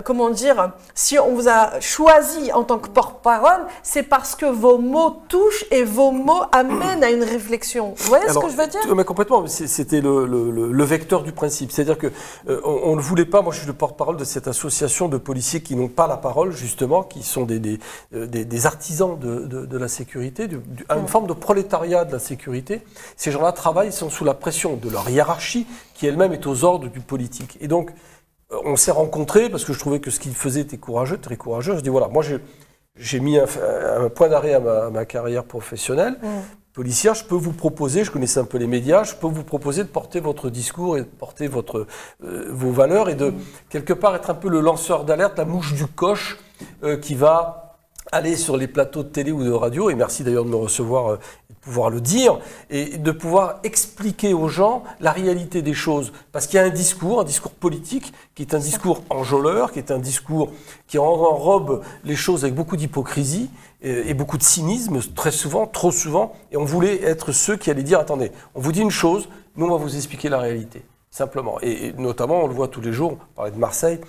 Speaker 1: Comment dire, si on vous a choisi en tant que porte-parole, c'est parce que vos mots touchent et vos mots amènent à une réflexion. Vous voyez ce que je veux dire?
Speaker 2: Mais complètement, c'était le vecteur du principe. C'est-à-dire qu'on ne voulait pas, moi je suis le porte-parole de cette association de policiers qui n'ont pas la parole, justement, qui sont des artisans de la sécurité, une forme de prolétariat de la sécurité. Ces gens-là travaillent, ils sont sous la pression de leur hiérarchie, qui elle-même est aux ordres du politique. Et donc, on s'est rencontrés parce que je trouvais que ce qu'il faisait était courageux, très courageux. Je dis voilà, moi j'ai mis un point d'arrêt à ma carrière professionnelle. Policière, je peux vous proposer, je connaissais un peu les médias, je peux vous proposer de porter votre discours et de porter vos valeurs et de quelque part être un peu le lanceur d'alerte, la mouche du coche qui va aller sur les plateaux de télé ou de radio, et merci d'ailleurs de me recevoir et de pouvoir le dire, et de pouvoir expliquer aux gens la réalité des choses. Parce qu'il y a un discours politique, qui est un discours enjôleur, qui est un discours qui enrobe les choses avec beaucoup d'hypocrisie et beaucoup de cynisme, très souvent, trop souvent, et on voulait être ceux qui allaient dire, attendez, on vous dit une chose, nous on va vous expliquer la réalité. Simplement. Et notamment, on le voit tous les jours, on parlait de Marseille,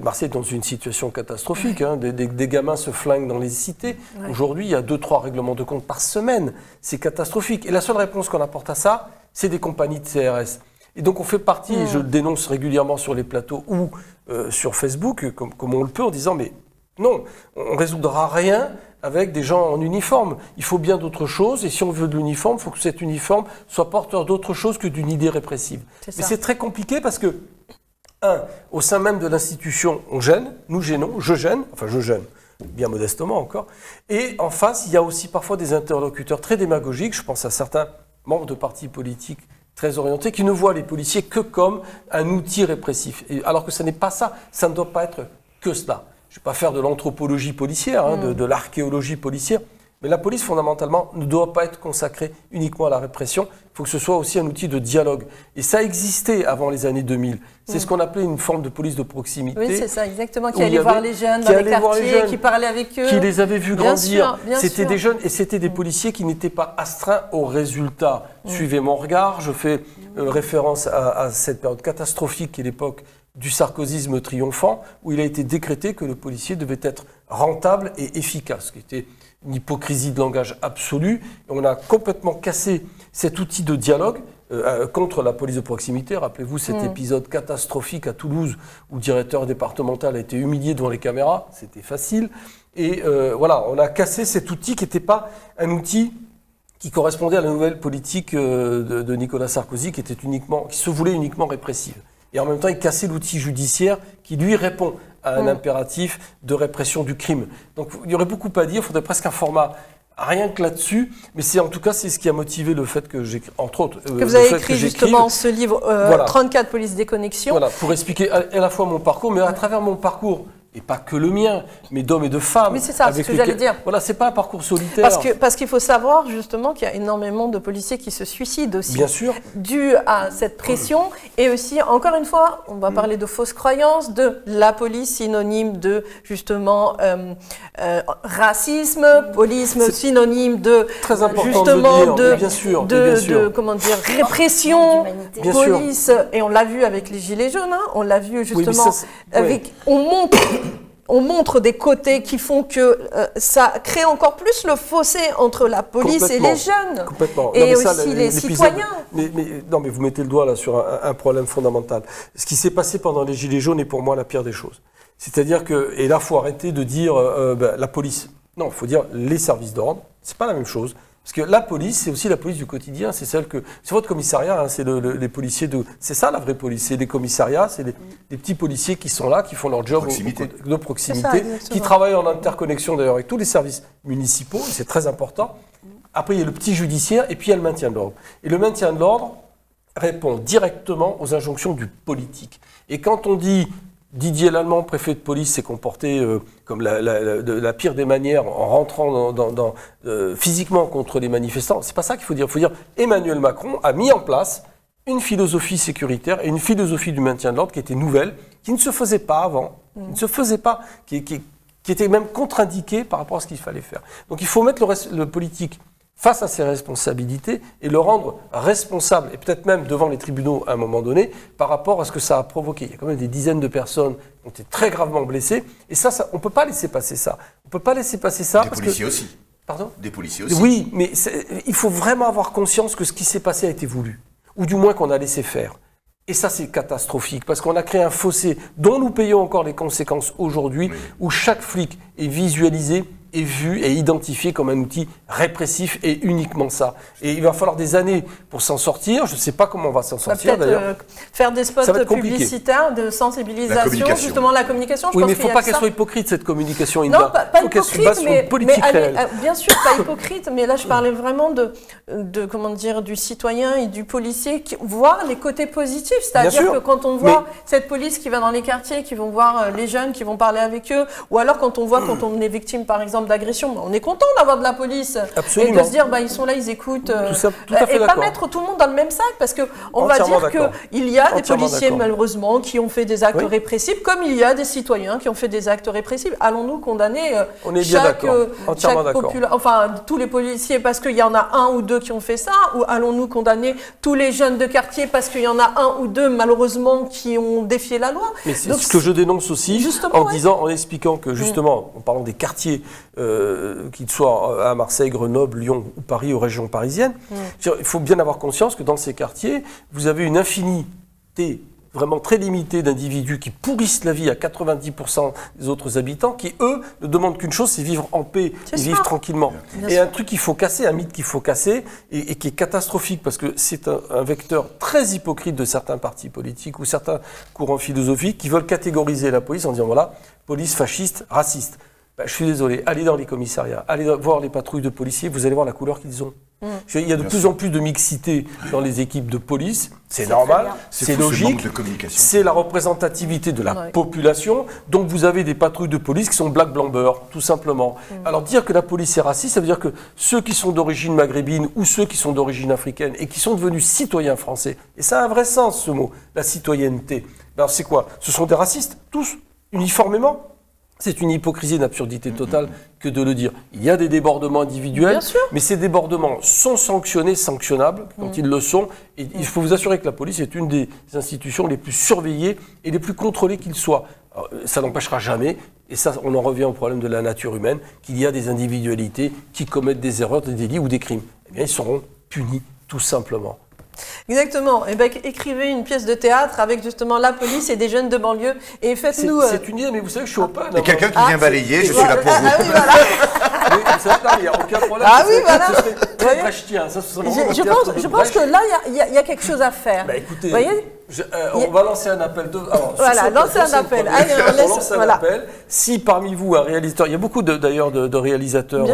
Speaker 2: Marseille est dans une situation catastrophique, hein, des gamins se flinguent dans les cités. Ouais. Aujourd'hui, il y a 2-3 règlements de compte par semaine. C'est catastrophique. Et la seule réponse qu'on apporte à ça, c'est des compagnies de CRS. Et donc on fait partie, et je le dénonce régulièrement sur les plateaux ou sur Facebook, comme on le peut, en disant, mais non, on ne résoudra rien avec des gens en uniforme. Il faut bien d'autres choses, et si on veut de l'uniforme, il faut que cet uniforme soit porteur d'autre chose que d'une idée répressive. Mais c'est très compliqué parce que, au sein même de l'institution, on gêne, nous gênons, je gêne, bien modestement encore, et en face, il y a aussi parfois des interlocuteurs très démagogiques, je pense à certains membres de partis politiques très orientés, qui ne voient les policiers que comme un outil répressif, alors que ce n'est pas ça, ça ne doit pas être que cela. Je ne vais pas faire de l'anthropologie policière, de l'archéologie policière, mais la police, fondamentalement, ne doit pas être consacrée uniquement à la répression. Il faut que ce soit aussi un outil de dialogue. Et ça existait avant les années 2000. C'est ce qu'on appelait une forme de police de proximité.
Speaker 1: Oui, c'est ça, exactement. Qui allait voir les jeunes dans les quartiers, qui parlait avec eux.
Speaker 2: Qui les avait vus grandir. C'était des jeunes, et c'était des policiers qui n'étaient pas astreints aux résultats. Suivez mon regard, je fais référence à cette période catastrophique qui est l'époque du sarkozysme triomphant, où il a été décrété que le policier devait être rentable et efficace, ce qui était une hypocrisie de langage absolue. Et on a complètement cassé cet outil de dialogue contre la police de proximité. Rappelez-vous cet épisode catastrophique à Toulouse où le directeur départemental a été humilié devant les caméras. C'était facile. Et voilà, on a cassé cet outil qui n'était pas un outil qui correspondait à la nouvelle politique de Nicolas Sarkozy, qui se voulait uniquement répressive. Et en même temps, il cassait l'outil judiciaire qui, lui, répond à un impératif de répression du crime. Donc, il y aurait beaucoup à dire. Il faudrait presque un format Rien que là-dessus, mais c'est en tout cas c'est ce qui a motivé le fait que j'ai, entre autres,
Speaker 1: que vous avez écrit justement ce livre 34 polices déconnexion.
Speaker 2: Voilà, pour expliquer à la fois mon parcours, mais à travers mon parcours. Et pas que le mien, mais d'hommes et de femmes.
Speaker 1: Oui, c'est ça, c'est ce que j'allais dire.
Speaker 2: Voilà, c'est pas un parcours solitaire.
Speaker 1: Parce qu'il faut savoir justement qu'il y a énormément de policiers qui se suicident aussi.
Speaker 2: Bien sûr.
Speaker 1: Dû à cette pression. Et aussi, encore une fois, on va parler de fausses croyances, de la police synonyme de justement racisme, police synonyme de
Speaker 2: très important
Speaker 1: justement
Speaker 2: de bien sûr,
Speaker 1: de comment dire, répression,
Speaker 2: bien
Speaker 1: police.
Speaker 2: sûr.
Speaker 1: Et on l'a vu avec les Gilets jaunes, hein, on l'a vu justement
Speaker 2: oui,
Speaker 1: on montre des côtés qui font que ça crée encore plus le fossé entre la police et les jeunes.
Speaker 2: Complètement.
Speaker 1: Et
Speaker 2: non,
Speaker 1: aussi les citoyens.
Speaker 2: Non, mais vous mettez le doigt là sur un problème fondamental. Ce qui s'est passé pendant les Gilets jaunes est pour moi la pire des choses. C'est-à-dire que, et là, il faut arrêter de dire la police. Non, il faut dire les services d'ordre. C'est pas la même chose. Parce que la police, c'est aussi la police du quotidien. C'est celle que. C'est votre commissariat, hein, c'est les policiers de. C'est ça la vraie police. C'est les commissariats, c'est les petits policiers qui sont là, qui font leur job de proximité, qui travaillent en interconnexion d'ailleurs avec tous les services municipaux. C'est très important. Après, il y a le petit judiciaire et puis il y a le maintien de l'ordre. Et le maintien de l'ordre répond directement aux injonctions du politique. Et quand on dit. Didier Lallement, préfet de police, s'est comporté comme la pire des manières en rentrant physiquement contre les manifestants. C'est pas ça qu'il faut dire. Il faut dire Emmanuel Macron a mis en place une philosophie sécuritaire et une philosophie du maintien de l'ordre qui était nouvelle, qui ne se faisait pas avant, qui ne se faisait pas, qui était même contre-indiquée par rapport à ce qu'il fallait faire. Donc il faut mettre le politique face à ses responsabilités et le rendre responsable, et peut-être même devant les tribunaux à un moment donné, par rapport à ce que ça a provoqué. Il y a quand même des dizaines de personnes qui ont été très gravement blessées, et ça on ne peut pas laisser passer ça. On ne peut pas laisser passer ça.
Speaker 5: Des policiers aussi.
Speaker 2: Pardon ?
Speaker 5: Des policiers aussi.
Speaker 2: Oui, mais il faut vraiment avoir conscience que ce qui s'est passé a été voulu, ou du moins qu'on a laissé faire. Et ça, c'est catastrophique, parce qu'on a créé un fossé dont nous payons encore les conséquences aujourd'hui, où chaque flic est visualisé, est vu et identifié comme un outil répressif et uniquement ça. Et il va falloir des années pour s'en sortir. Je ne sais pas comment on va s'en sortir d'ailleurs.
Speaker 1: Faire des spots publicitaires de sensibilisation, justement la communication.
Speaker 2: Oui, mais il ne faut pas qu'elle soit hypocrite cette communication.
Speaker 1: Non, pas
Speaker 2: hypocrite, mais
Speaker 1: bien sûr pas hypocrite, mais là je parlais vraiment de comment dire, du citoyen et du policier qui voit les côtés positifs. C'est-à-dire que quand on voit cette police qui va dans les quartiers, qui vont voir les jeunes, qui vont parler avec eux, ou alors quand on est victime par exemple d'agression, on est content d'avoir de la police.
Speaker 2: Absolument.
Speaker 1: Et de se dire ils sont là, ils écoutent
Speaker 2: tout à fait
Speaker 1: et pas mettre tout le monde dans le même sac, parce que on va dire qu'il y a des policiers malheureusement qui ont fait des actes répressifs, comme il y a des citoyens qui ont fait des actes répressifs. Allons-nous condamner tous les policiers parce qu'il y en a un ou deux qui ont fait ça, ou allons-nous condamner tous les jeunes de quartier parce qu'il y en a un ou deux malheureusement qui ont défié la loi?
Speaker 2: Mais c'est ce que je dénonce aussi en expliquant que justement, en parlant des quartiers, qu'ils soient à Marseille, Grenoble, Lyon ou Paris, aux régions parisiennes, il faut bien avoir conscience que dans ces quartiers, vous avez une infinité vraiment très limitée d'individus qui pourrissent la vie à 90% des autres habitants, qui, eux, ne demandent qu'une chose, c'est vivre en paix et vivre tranquillement. Et un truc qu'il faut casser, un mythe qu'il faut casser, et qui est catastrophique, parce que c'est un vecteur très hypocrite de certains partis politiques ou certains courants philosophiques qui veulent catégoriser la police en disant, voilà, police fasciste, raciste. Je suis désolé, allez dans les commissariats, allez voir les patrouilles de policiers, vous allez voir la couleur qu'ils ont. Il y a de plus en plus de mixité dans les équipes de police, c'est normal, c'est logique, c'est la représentativité de la population, donc vous avez des patrouilles de police qui sont black blanc beurre, tout simplement. Alors dire que la police est raciste, ça veut dire que ceux qui sont d'origine maghrébine ou ceux qui sont d'origine africaine et qui sont devenus citoyens français, et ça a un vrai sens ce mot, la citoyenneté, alors c'est quoi? Ce sont des racistes, tous, uniformément. C'est une hypocrisie, une absurdité totale que de le dire. Il y a des débordements individuels, mais ces débordements sont sanctionnables quand ils le sont. Et il faut vous assurer que la police est une des institutions les plus surveillées et les plus contrôlées qu'il soit. Alors, ça n'empêchera jamais, et ça on en revient au problème de la nature humaine, qu'il y a des individualités qui commettent des erreurs, des délits ou des crimes. Eh bien, ils seront punis, tout simplement.
Speaker 1: Exactement. Et écrivez une pièce de théâtre avec justement la police et des jeunes de banlieue et faites-nous.
Speaker 2: C'est une idée, mais vous savez, je suis open.
Speaker 5: Et quelqu'un qui vient balayer, je suis là pour vous.
Speaker 2: Oui, il n'y a aucun problème.
Speaker 1: Ah oui, voilà.
Speaker 2: Ce serait très brechtien.
Speaker 1: Je pense que là, il y a quelque chose à faire.
Speaker 2: Bah, écoutez,
Speaker 1: vous voyez,
Speaker 2: on va lancer un appel.
Speaker 1: Voilà, lancer un appel. Allez,
Speaker 2: on lance un appel. Si parmi vous, un réalisateur, il y a beaucoup d'ailleurs de réalisateurs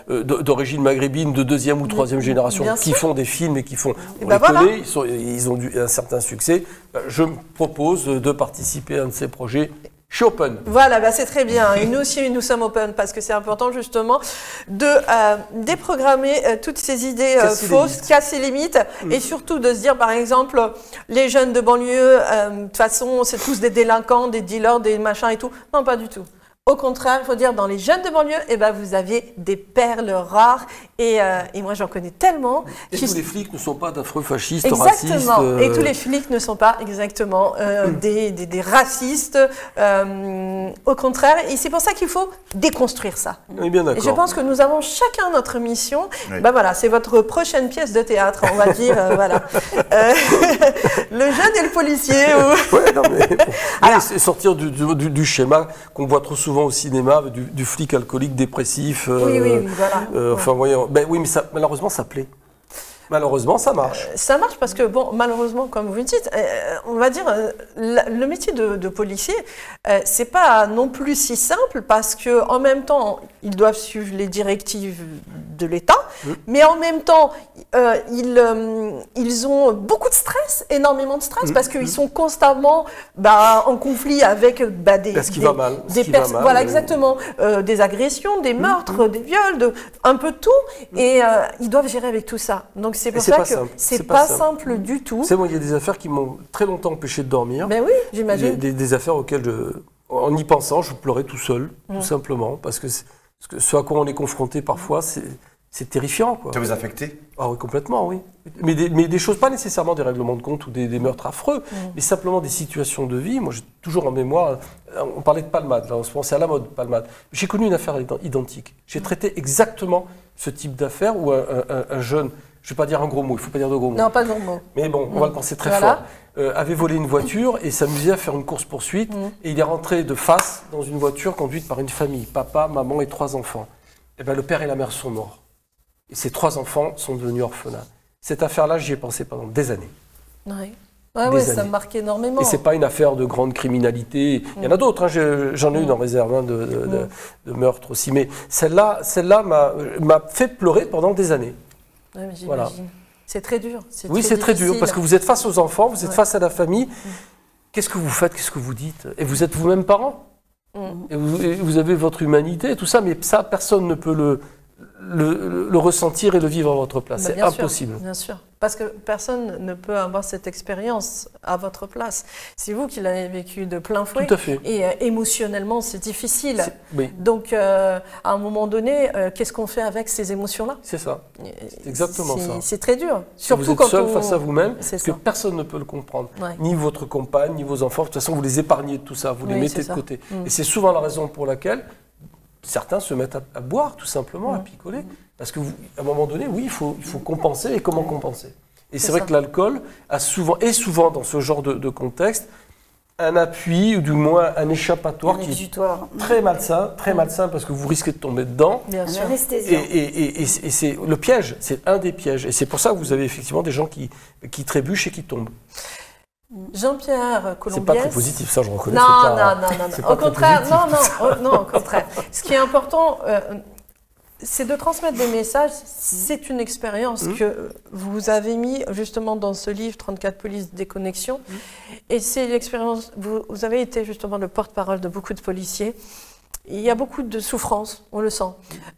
Speaker 2: d'origine maghrébine, de deuxième ou troisième génération, qui font des films et qui font. On les connaît, ils ont un certain succès. Je me propose de participer à un de ces projets. Je suis open.
Speaker 1: Voilà, bah c'est très bien. Et nous aussi, nous sommes open parce que c'est important justement de déprogrammer toutes ces idées fausses, casser les limites et surtout de se dire, par exemple, les jeunes de banlieue, de toute façon, c'est tous des délinquants, des dealers, des machins et tout. Non, pas du tout. Au contraire, il faut dire, dans les jeunes de banlieue, eh ben, vous avez des perles rares. Et moi, j'en connais tellement.
Speaker 2: Et tous les flics ne sont pas d'affreux fascistes,
Speaker 1: racistes.
Speaker 2: Exactement.
Speaker 1: Et tous les flics ne sont pas exactement des racistes. Au contraire, et c'est pour ça qu'il faut déconstruire ça.
Speaker 2: Oui, bien d'accord.
Speaker 1: Et je pense que nous avons chacun notre mission. Oui. Ben voilà, c'est votre prochaine pièce de théâtre, on va dire. Voilà. Le jeune et le policier.
Speaker 2: Ouais, non, mais alors, sortir du schéma qu'on voit trop souvent au cinéma, du flic alcoolique dépressif.
Speaker 1: Oui, voilà.
Speaker 2: Enfin, voyons. Ben oui, mais malheureusement, ça plaît. Malheureusement, ça marche.
Speaker 1: Ça marche parce que, bon, malheureusement, comme vous le dites, on va dire, le métier de policier, c'est pas non plus si simple parce que, en même temps, ils doivent suivre les directives de l'État, mais en même temps, ils ont beaucoup de stress, énormément de stress, parce qu'ils sont constamment en conflit avec
Speaker 2: voilà,
Speaker 1: exactement, des agressions, des meurtres, des viols, un peu de tout, et ils doivent gérer avec tout ça. Donc c'est pour ça que c'est pas simple du tout.
Speaker 2: C'est moi, il y a des affaires qui m'ont très longtemps empêché de dormir.
Speaker 1: Ben oui, j'imagine.
Speaker 2: Des affaires auxquelles, en y pensant, je pleurais tout seul, tout simplement, parce que ce à quoi on est confronté parfois, c'est terrifiant, quoi.
Speaker 5: Ça vous a affecté ?
Speaker 2: Ah oui, complètement, oui. Mais des choses, pas nécessairement des règlements de compte ou des meurtres affreux, mais simplement des situations de vie. Moi, j'ai toujours en mémoire, on parlait de palmade, là, on se pensait à la mode, palmade. J'ai connu une affaire identique. J'ai traité exactement ce type d'affaire où un jeune, je ne vais pas dire un gros mot, il ne faut pas dire de gros mots.
Speaker 1: Non, pas de gros mots.
Speaker 2: Mais bon, on va le penser très fort. Avait volé une voiture et s'amusait à faire une course-poursuite. Et il est rentré de face dans une voiture conduite par une famille, papa, maman et 3 enfants. Et ben, le père et la mère sont morts. Et ces 3 enfants sont devenus orphelins. Cette affaire-là, j'y ai pensé pendant des années.
Speaker 1: Oui. Ouais, ça me marque énormément.
Speaker 2: Et ce n'est pas une affaire de grande criminalité. Il y en a d'autres, hein. J'en ai une en réserve de meurtre aussi. Mais celle-là m'a fait pleurer pendant des années.
Speaker 1: Ouais, mais voilà. C'est très dur.
Speaker 2: Oui, c'est très dur, parce que vous êtes face aux enfants, vous êtes face à la famille. Qu'est-ce que vous faites, qu'est-ce que vous dites? Et vous êtes vous-même parent. Et vous avez votre humanité et tout ça, mais ça, personne ne peut le ressentir et le vivre à votre place. C'est impossible.
Speaker 1: Bien sûr. Parce que personne ne peut avoir cette expérience à votre place. C'est vous qui l'avez vécu de plein fouet.
Speaker 2: Tout à fait.
Speaker 1: Et émotionnellement, c'est difficile.
Speaker 2: Oui.
Speaker 1: Donc, à un moment donné, qu'est-ce qu'on fait avec ces émotions-là?
Speaker 2: C'est ça. C'est exactement ça.
Speaker 1: C'est très dur.
Speaker 2: Surtout vous êtes seul face à vous-même, parce que personne ne peut le comprendre.
Speaker 1: Ouais.
Speaker 2: Ni votre compagne, ni vos enfants. De toute façon, vous les épargnez de tout ça. Vous les mettez de côté. Et c'est souvent la raison pour laquelle certains se mettent à boire, tout simplement, à picoler. Parce qu'à un moment donné, oui, il faut compenser. Et comment compenser? Et c'est vrai que l'alcool a souvent dans ce genre de contexte, un appui, ou du moins un échappatoire qui est très malsain, parce que vous risquez de tomber dedans.
Speaker 4: Bien sûr.
Speaker 2: Et c'est le piège, c'est un des pièges. Et c'est pour ça que vous avez effectivement des gens qui trébuchent et qui tombent.
Speaker 1: Jean-Pierre Colombiès.
Speaker 2: C'est pas très positif, ça, je reconnais.
Speaker 1: Non. Au contraire, non, au contraire. Ce qui est important, c'est de transmettre des messages. C'est une expérience que vous avez mis justement dans ce livre 34 polices déconnexion. Et c'est l'expérience. Vous avez été justement le porte-parole de beaucoup de policiers. Il y a beaucoup de souffrance, on le sent.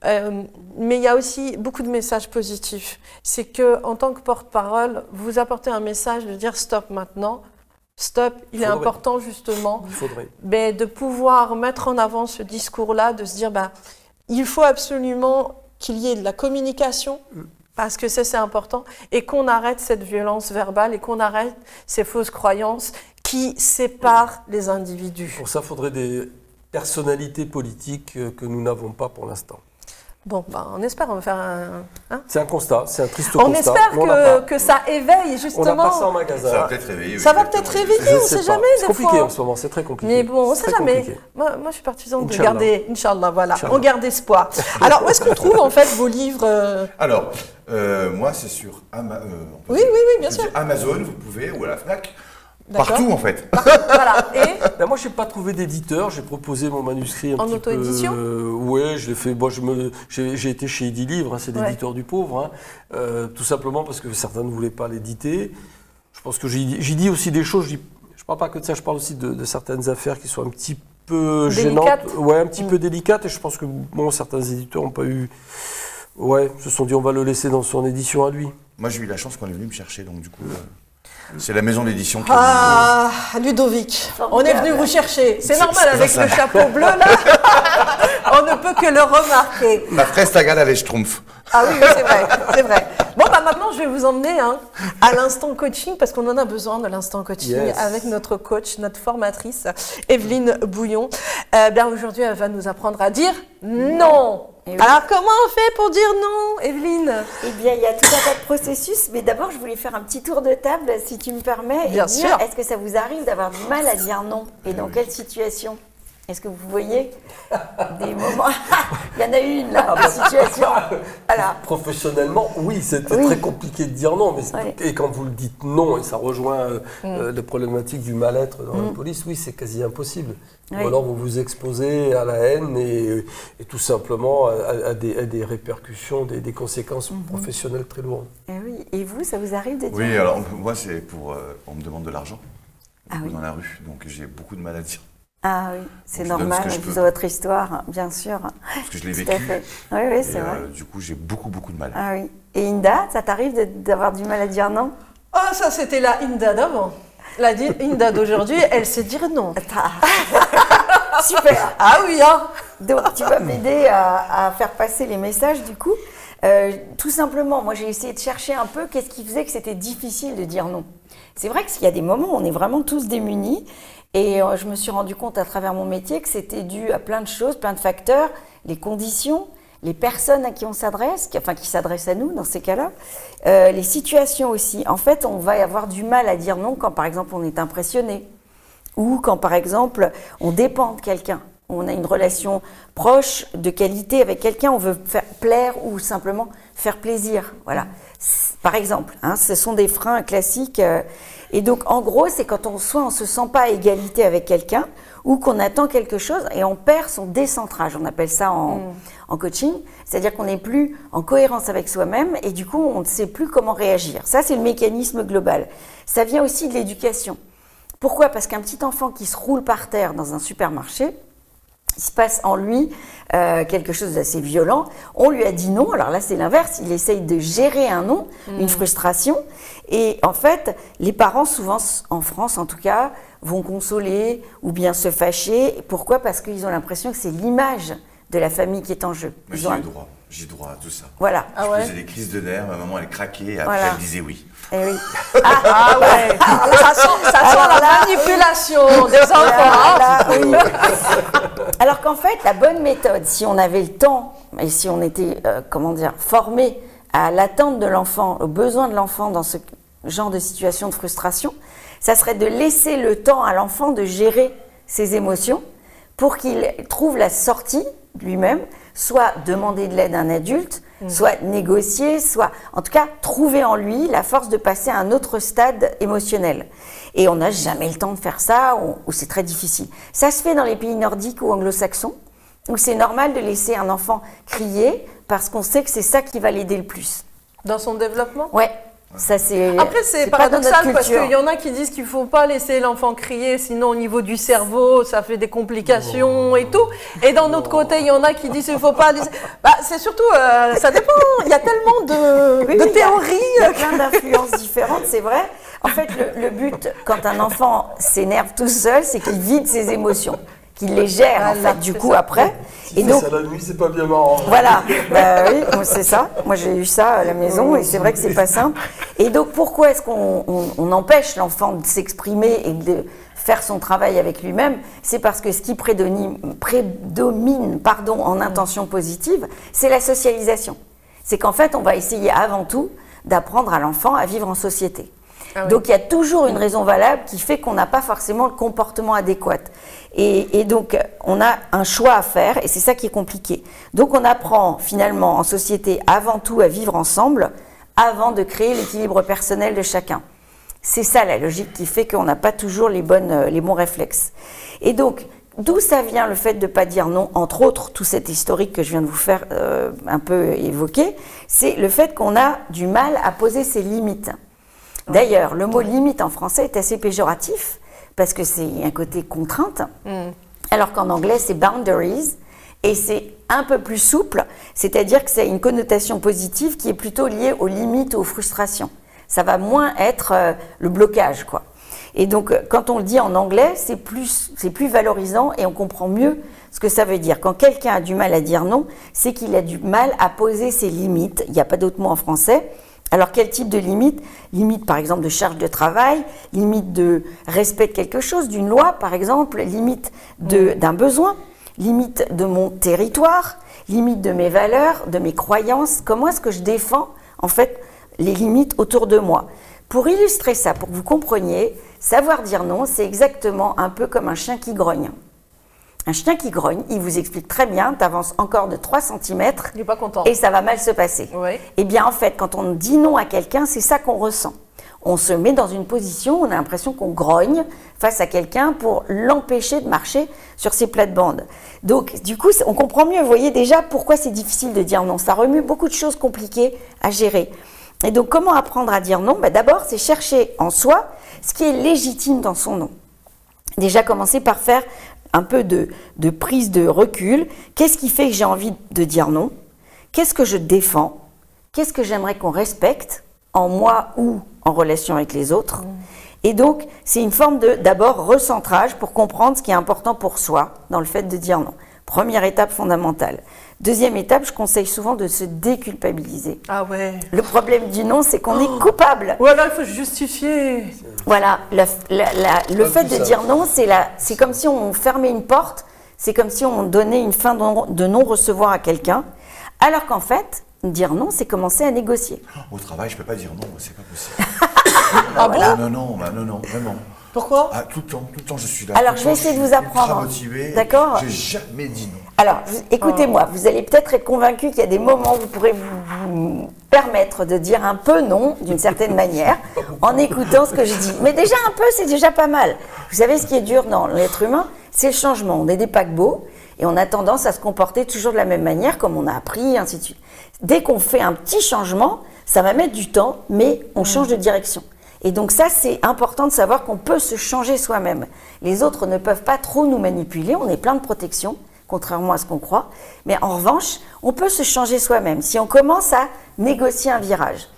Speaker 1: Mais il y a aussi beaucoup de messages positifs. C'est qu'en tant que porte-parole, vous apportez un message de dire stop maintenant. Stop, il est important justement de pouvoir mettre en avant ce discours-là, de se dire il faut absolument qu'il y ait de la communication, parce que c'est important, et qu'on arrête cette violence verbale et qu'on arrête ces fausses croyances qui séparent les individus.
Speaker 2: Pour ça, il faudrait des personnalités politiques que nous n'avons pas pour l'instant.
Speaker 1: Bon, on espère, on va faire un... Hein,
Speaker 2: c'est un constat, c'est un triste constat.
Speaker 1: On espère que ça éveille, justement.
Speaker 2: On n'a pas ça en magasin.
Speaker 5: Ça va peut-être réveiller.
Speaker 1: Ça va peut-être réveiller, on ne sait jamais.
Speaker 2: C'est compliqué en ce moment, c'est très compliqué.
Speaker 1: Mais bon, on ne sait jamais. Moi, je suis partisane de garder, Inch'Allah, voilà, on garde espoir. Alors, où est-ce qu'on trouve, en fait, vos livres
Speaker 5: Alors, moi, c'est sur
Speaker 1: oui, bien sûr.
Speaker 5: Amazon, vous pouvez, ou à la FNAC. Partout en fait.
Speaker 1: Voilà. Et
Speaker 2: moi, je n'ai pas trouvé d'éditeur. J'ai proposé mon manuscrit
Speaker 1: en auto-édition.
Speaker 2: Oui, je l'ai fait. Moi, j'ai été chez Edilivre, c'est l'éditeur du pauvre, tout simplement parce que certains ne voulaient pas l'éditer. Je pense que j'y dis aussi des choses. Je ne parle pas que de ça. Je parle aussi de certaines affaires qui sont un petit peu gênantes, un petit peu délicates. Et je pense que certains éditeurs n'ont pas eu. Se sont dit on va le laisser dans son édition à lui.
Speaker 5: Moi, j'ai eu la chance qu'on est venu me chercher, donc du coup. C'est la maison d'édition qui
Speaker 1: Ludovic, on est venu vous chercher. C'est normal avec le chapeau bleu là. On ne peut que le remarquer.
Speaker 5: Ma fraise tagale avec Schtroumpf.
Speaker 1: Ah oui, c'est vrai. Bon, maintenant, je vais vous emmener à l'instant coaching parce qu'on en a besoin de l'instant coaching avec notre coach, notre formatrice, Evelyne Bouillon. Aujourd'hui, elle va nous apprendre à dire non. Alors, comment on fait pour dire non, Evelyne?
Speaker 4: Eh bien, il y a tout un tas de processus, mais d'abord, je voulais faire un petit tour de table, si tu me permets.
Speaker 1: Bien sûr.
Speaker 4: Est-ce que ça vous arrive d'avoir du mal à dire non? Et dans quelle situation? Est-ce que vous voyez des moments... Il y en a une, là, la situation. Voilà.
Speaker 2: Professionnellement, oui, c'était très compliqué de dire non. Et quand vous le dites non, et ça rejoint les problématiques du mal-être dans la police, oui, c'est quasi impossible. Ou alors vous vous exposez à la haine et tout simplement à des répercussions, des conséquences professionnelles très lourdes.
Speaker 4: Et vous, ça vous arrive de dire...
Speaker 5: Oui, alors moi, c'est pour... on me demande de l'argent dans la rue, donc j'ai beaucoup de mal à dire.
Speaker 4: Ah oui, c'est normal, vous avez votre histoire, bien sûr.
Speaker 5: Parce que je l'ai vécu.
Speaker 4: Oui, c'est vrai.
Speaker 5: Du coup, j'ai beaucoup de mal.
Speaker 4: Ah oui. Et Inda, ça t'arrive d'avoir du mal à dire non?
Speaker 1: Oh, ça c'était la Inda d'avant. La Inda d'aujourd'hui, elle sait dire non.
Speaker 4: Super.
Speaker 1: Ah oui,
Speaker 4: Donc, tu vas m'aider à faire passer les messages, du coup. Tout simplement, moi j'ai essayé de chercher un peu qu'est-ce qui faisait que c'était difficile de dire non. C'est vrai qu'il y a des moments où on est vraiment tous démunis. Et je me suis rendu compte à travers mon métier que c'était dû à plein de choses, plein de facteurs, les conditions, les personnes à qui on s'adresse, qui s'adressent à nous dans ces cas-là, les situations aussi. En fait, on va avoir du mal à dire non quand, par exemple, on est impressionné ou quand, par exemple, on dépend de quelqu'un. On a une relation proche, de qualité avec quelqu'un, on veut faire plaire ou simplement faire plaisir. Voilà. Par exemple, ce sont des freins classiques. Et donc, en gros, c'est quand on ne se sent pas à égalité avec quelqu'un ou qu'on attend quelque chose et on perd son décentrage. On appelle ça en coaching. C'est-à-dire qu'on n'est plus en cohérence avec soi-même et du coup, on ne sait plus comment réagir. Ça, c'est le mécanisme global. Ça vient aussi de l'éducation. Pourquoi? Parce qu'un petit enfant qui se roule par terre dans un supermarché, il se passe en lui quelque chose d'assez violent. On lui a dit non, alors là c'est l'inverse, il essaye de gérer un non, une frustration. Et en fait, les parents, souvent en France en tout cas, vont consoler ou bien se fâcher. Pourquoi? Parce qu'ils ont l'impression que c'est l'image de la famille qui est en jeu.
Speaker 5: Mais j'ai droit à tout ça.
Speaker 4: Voilà.
Speaker 5: Je faisais des crises de nerfs, ma maman elle craquait, et après elle disait oui.
Speaker 4: Eh oui.
Speaker 1: Ah ouais, ça sent la manipulation des enfants.
Speaker 4: Oui. Alors qu'en fait, la bonne méthode, si on avait le temps et si on était, formé à l'attente de l'enfant, aux besoins de l'enfant dans ce genre de situation de frustration, ça serait de laisser le temps à l'enfant de gérer ses émotions pour qu'il trouve la sortie lui-même, soit demander de l'aide à un adulte, soit négocier, soit en tout cas trouver en lui la force de passer à un autre stade émotionnel. Et on n'a jamais le temps de faire ça, ou c'est très difficile. Ça se fait dans les pays nordiques ou anglo-saxons, où c'est normal de laisser un enfant crier parce qu'on sait que c'est ça qui va l'aider le plus.
Speaker 1: Dans son développement?
Speaker 4: Ouais. Ça,
Speaker 1: après, c'est paradoxal parce qu'il y en a qui disent qu'il ne faut pas laisser l'enfant crier, sinon au niveau du cerveau, ça fait des complications et tout. Et d'un autre côté, il y en a qui disent qu'il ne faut pas laisser... c'est surtout, ça dépend, il y a tellement de théories.
Speaker 4: Il y a plein d'influences différentes, c'est vrai. En fait, le but, quand un enfant s'énerve tout seul, c'est qu'il vide ses émotions, qu'il les gère, en fait, du coup, après.
Speaker 2: Et donc, ça la nuit, c'est pas bien marrant.
Speaker 4: Voilà, oui, c'est ça. Moi, j'ai eu ça à la maison et c'est vrai que c'est pas simple. Et donc, pourquoi est-ce qu'on empêche l'enfant de s'exprimer et de faire son travail avec lui-même, c'est parce que ce qui prédomine en intention positive, c'est la socialisation. C'est qu'en fait, on va essayer avant tout d'apprendre à l'enfant à vivre en société. Ah oui. Donc il y a toujours une raison valable qui fait qu'on n'a pas forcément le comportement adéquat. Et donc on a un choix à faire et c'est ça qui est compliqué. Donc on apprend finalement en société avant tout à vivre ensemble avant de créer l'équilibre personnel de chacun. C'est ça la logique qui fait qu'on n'a pas toujours les bons réflexes. Et donc d'où ça vient le fait de ne pas dire non, entre autres tout cet historique que je viens de vous faire un peu évoquer, c'est le fait qu'on a du mal à poser ses limites. D'ailleurs, le mot limite en français est assez péjoratif parce que c'est un côté contrainte, alors qu'en anglais c'est boundaries et c'est un peu plus souple, c'est-à-dire que c'est une connotation positive qui est plutôt liée aux limites, aux frustrations. Ça va moins être le blocage, quoi. Et donc, quand on le dit en anglais, c'est plus valorisant et on comprend mieux ce que ça veut dire. Quand quelqu'un a du mal à dire non, c'est qu'il a du mal à poser ses limites. Il n'y a pas d'autre mot en français. Alors, quel type de limite? Limite, par exemple, de charge de travail, limite de respect de quelque chose, d'une loi, par exemple, limite d'un besoin, limite de mon territoire, limite de mes valeurs, de mes croyances. Comment est-ce que je défends, en fait, les limites autour de moi? Pour illustrer ça, pour que vous compreniez, savoir dire non, c'est exactement un peu comme un chien qui grogne. Un chien qui grogne, il vous explique très bien, tu avances encore de 3 cm
Speaker 1: il est pas content.
Speaker 4: Et ça va mal se passer.
Speaker 1: Oui.
Speaker 4: Eh bien, en fait, quand on dit non à quelqu'un, c'est ça qu'on ressent. On se met dans une position, on a l'impression qu'on grogne face à quelqu'un pour l'empêcher de marcher sur ses plates-bandes. Donc, du coup, on comprend mieux. Vous voyez déjà pourquoi c'est difficile de dire non. Ça remue beaucoup de choses compliquées à gérer. Et donc, comment apprendre à dire non? D'abord, c'est chercher en soi ce qui est légitime dans son non. Déjà, commencer par faire un peu de prise de recul. Qu'est-ce qui fait que j'ai envie de dire non? Qu'est-ce que je défends? Qu'est-ce que j'aimerais qu'on respecte en moi ou en relation avec les autres? Et donc, c'est une forme de, d'abord, recentrage pour comprendre ce qui est important pour soi dans le fait de dire non. Première étape fondamentale. Deuxième étape, je conseille souvent de se déculpabiliser.
Speaker 1: Ah ouais.
Speaker 4: Le problème du non, c'est qu'on est coupable.
Speaker 1: Ou alors il faut justifier.
Speaker 4: Voilà, le fait de dire non, c'est comme si on fermait une porte, c'est comme si on donnait une fin de non-recevoir à quelqu'un, alors qu'en fait, dire non, c'est commencer à négocier.
Speaker 5: Au travail, je ne peux pas dire non, c'est pas possible.
Speaker 1: Ah bon?
Speaker 5: Non, vraiment.
Speaker 1: Pourquoi?
Speaker 5: Tout le temps, je suis là.
Speaker 4: Alors, je vais essayer de vous apprendre. D'accord?
Speaker 5: J'ai jamais dit non.
Speaker 4: Alors, écoutez-moi, vous allez peut-être être convaincu qu'il y a des moments où vous pourrez vous permettre de dire un peu non, d'une certaine manière, en écoutant ce que je dis. Mais déjà un peu, c'est déjà pas mal. Vous savez, ce qui est dur dans l'être humain, c'est le changement. On est des paquebots et on a tendance à se comporter toujours de la même manière, comme on a appris, ainsi de suite. Dès qu'on fait un petit changement, ça va mettre du temps, mais on change de direction. Et donc ça, c'est important de savoir qu'on peut se changer soi-même. Les autres ne peuvent pas trop nous manipuler, on est plein de protection, contrairement à ce qu'on croit. Mais en revanche, on peut se changer soi-même si on commence à négocier un virage.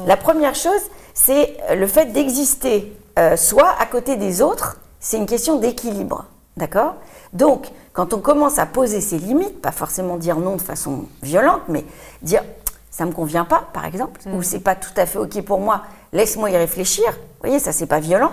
Speaker 4: La première chose, c'est le fait d'exister soi à côté des autres, c'est une question d'équilibre. D'accord? Donc, quand on commence à poser ses limites, pas forcément dire non de façon violente, mais dire ça ne me convient pas, par exemple, ou c'est pas tout à fait OK pour moi, laisse-moi y réfléchir. Vous voyez, ça, c'est pas violent.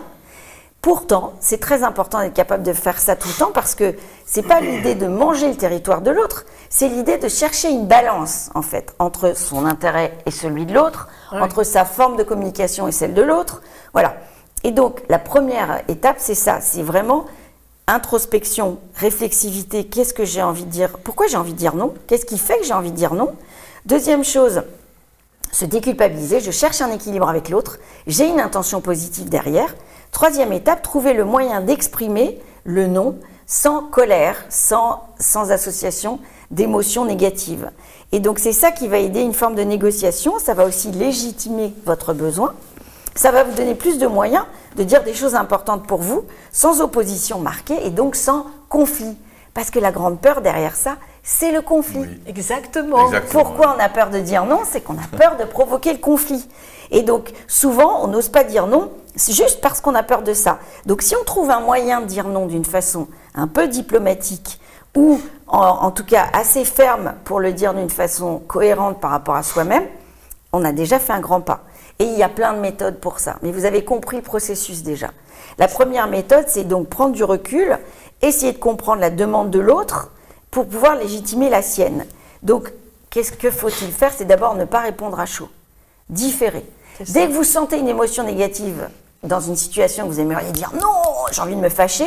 Speaker 4: Pourtant, c'est très important d'être capable de faire ça tout le temps parce que c'est pas l'idée de manger le territoire de l'autre, c'est l'idée de chercher une balance, en fait, entre son intérêt et celui de l'autre, entre sa forme de communication et celle de l'autre. Voilà. Et donc, la première étape, c'est ça, c'est vraiment introspection, réflexivité, qu'est-ce que j'ai envie de dire, pourquoi j'ai envie de dire non, qu'est-ce qui fait que j'ai envie de dire non. Deuxième chose, se déculpabiliser, je cherche un équilibre avec l'autre, j'ai une intention positive derrière. Troisième étape, trouver le moyen d'exprimer le non sans colère, sans association d'émotions négatives. Et donc c'est ça qui va aider une forme de négociation, ça va aussi légitimer votre besoin, ça va vous donner plus de moyens de dire des choses importantes pour vous, sans opposition marquée et donc sans conflit. Parce que la grande peur derrière ça, c'est le conflit.
Speaker 5: Oui.
Speaker 1: Exactement.
Speaker 4: Pourquoi on a peur de dire non? C'est qu'on a peur de provoquer le conflit. Et donc, souvent, on n'ose pas dire non, c'est juste parce qu'on a peur de ça. Donc, si on trouve un moyen de dire non d'une façon un peu diplomatique, ou en tout cas assez ferme pour le dire d'une façon cohérente par rapport à soi-même, on a déjà fait un grand pas. Et il y a plein de méthodes pour ça. Mais vous avez compris le processus déjà. La première méthode, c'est donc prendre du recul, essayer de comprendre la demande de l'autre pour pouvoir légitimer la sienne. Donc, qu'est-ce que faut-il faire? C'est d'abord ne pas répondre à chaud. Différer. Dès que vous sentez une émotion négative dans une situation que vous aimeriez dire « non, j'ai envie de me fâcher »,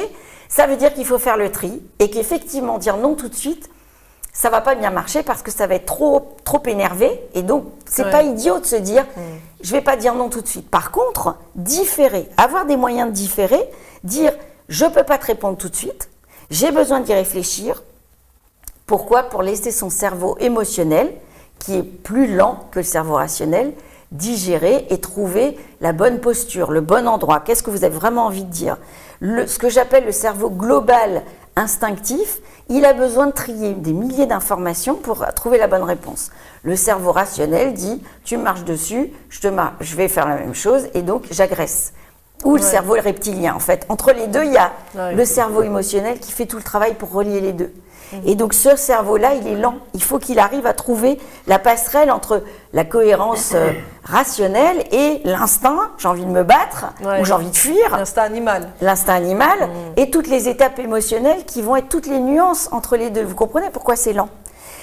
Speaker 4: ça veut dire qu'il faut faire le tri et qu'effectivement, dire non tout de suite, ça va pas bien marcher parce que ça va être trop énervé et donc c'est pas idiot de se dire je vais pas dire non tout de suite. Par contre, différer, avoir des moyens de différer, dire je peux pas te répondre tout de suite, j'ai besoin d'y réfléchir. Pourquoi? Pour laisser son cerveau émotionnel, qui est plus lent que le cerveau rationnel, digérer et trouver la bonne posture, le bon endroit. Qu'est-ce que vous avez vraiment envie de dire? Ce que j'appelle le cerveau global instinctif, il a besoin de trier des milliers d'informations pour trouver la bonne réponse. Le cerveau rationnel dit « tu marches dessus, je vais faire la même chose et donc j'agresse ». Ou le cerveau reptilien en fait. Entre les deux, il y a le cerveau émotionnel qui fait tout le travail pour relier les deux. Et donc ce cerveau-là, il est lent. Il faut qu'il arrive à trouver la passerelle entre la cohérence rationnelle et l'instinct, j'ai envie de me battre, ou j'ai envie de fuir.
Speaker 1: L'instinct animal.
Speaker 4: L'instinct animal et toutes les étapes émotionnelles qui vont être toutes les nuances entre les deux. Vous comprenez pourquoi c'est lent?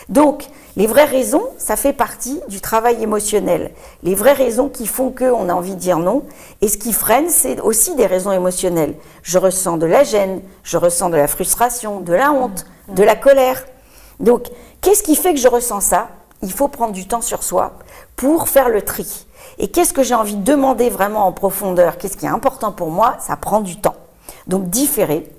Speaker 4: Donc, les vraies raisons, ça fait partie du travail émotionnel. Les vraies raisons qui font qu'on a envie de dire non. Et ce qui freine, c'est aussi des raisons émotionnelles. Je ressens de la gêne, je ressens de la frustration, de la honte, de la colère. Donc, qu'est-ce qui fait que je ressens ça? Il faut prendre du temps sur soi pour faire le tri. Et qu'est-ce que j'ai envie de demander vraiment en profondeur? Qu'est-ce qui est important pour moi? Ça prend du temps. Donc, différer.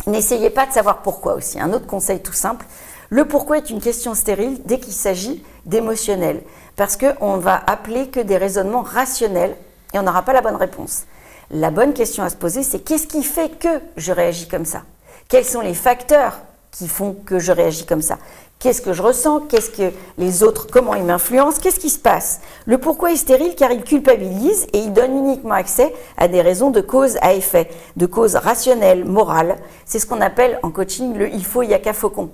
Speaker 4: N'essayez pas de savoir pourquoi aussi. Un autre conseil tout simple. Le pourquoi est une question stérile dès qu'il s'agit d'émotionnel. Parce qu'on va appeler que des raisonnements rationnels et on n'aura pas la bonne réponse. La bonne question à se poser, c'est qu'est-ce qui fait que je réagis comme ça? Quels sont les facteurs qui font que je réagis comme ça? Qu'est-ce que je ressens? Qu'est-ce que les autres, comment ils m'influencent? Qu'est-ce qui se passe? Le pourquoi est stérile car il culpabilise et il donne uniquement accès à des raisons de cause à effet, de cause rationnelle, morale. C'est ce qu'on appelle en coaching le « il faut, il y a qu'à faucon ».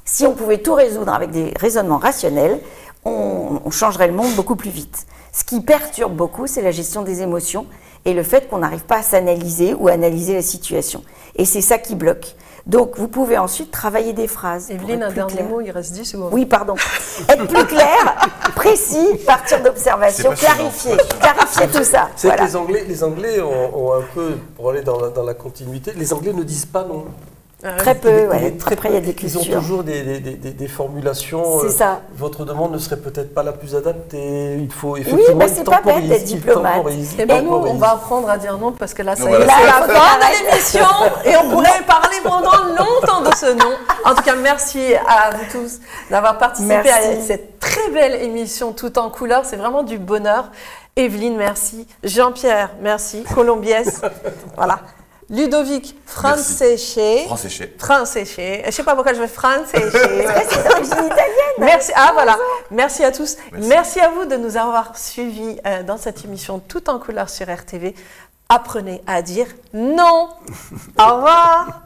Speaker 4: Si on pouvait tout résoudre avec des raisonnements rationnels, on changerait le monde beaucoup plus vite. Ce qui perturbe beaucoup, c'est la gestion des émotions et le fait qu'on n'arrive pas à s'analyser ou à analyser la situation. Et c'est ça qui bloque. Donc, vous pouvez ensuite travailler des phrases.
Speaker 1: Evelyne, un dernier mot, il reste 10 secondes.
Speaker 4: Oui, pardon. Être plus clair, précis, partir d'observation, clarifier tout ça.
Speaker 2: C'est que les Anglais ont un peu, pour aller dans la continuité, les Anglais ne disent pas non.
Speaker 4: Très peu, Après, il y a des cultures.
Speaker 2: Ils ont toujours des formulations.
Speaker 4: C'est ça.
Speaker 2: Votre demande ne serait peut-être pas la plus adaptée. Il faut effectivement.
Speaker 4: Oui, mais c'est pas bête d'être diplomate.
Speaker 1: Et bien nous, on va apprendre à dire non parce que là, c'est la fin de l'émission et on pourrait parler pendant longtemps de ce non. En tout cas, merci à vous tous d'avoir participé à cette très belle émission tout en couleur. C'est vraiment du bonheur. Evelyne, merci. Jean-Pierre, merci. Colombiès, voilà. Ludovic Francesche. Je ne sais pas pourquoi je vais Francesche.
Speaker 4: C'est d'origine italienne.
Speaker 1: Merci. Voilà. Merci à tous. Merci à vous de nous avoir suivis dans cette émission tout en couleur sur RTV. Apprenez à dire non. Au revoir.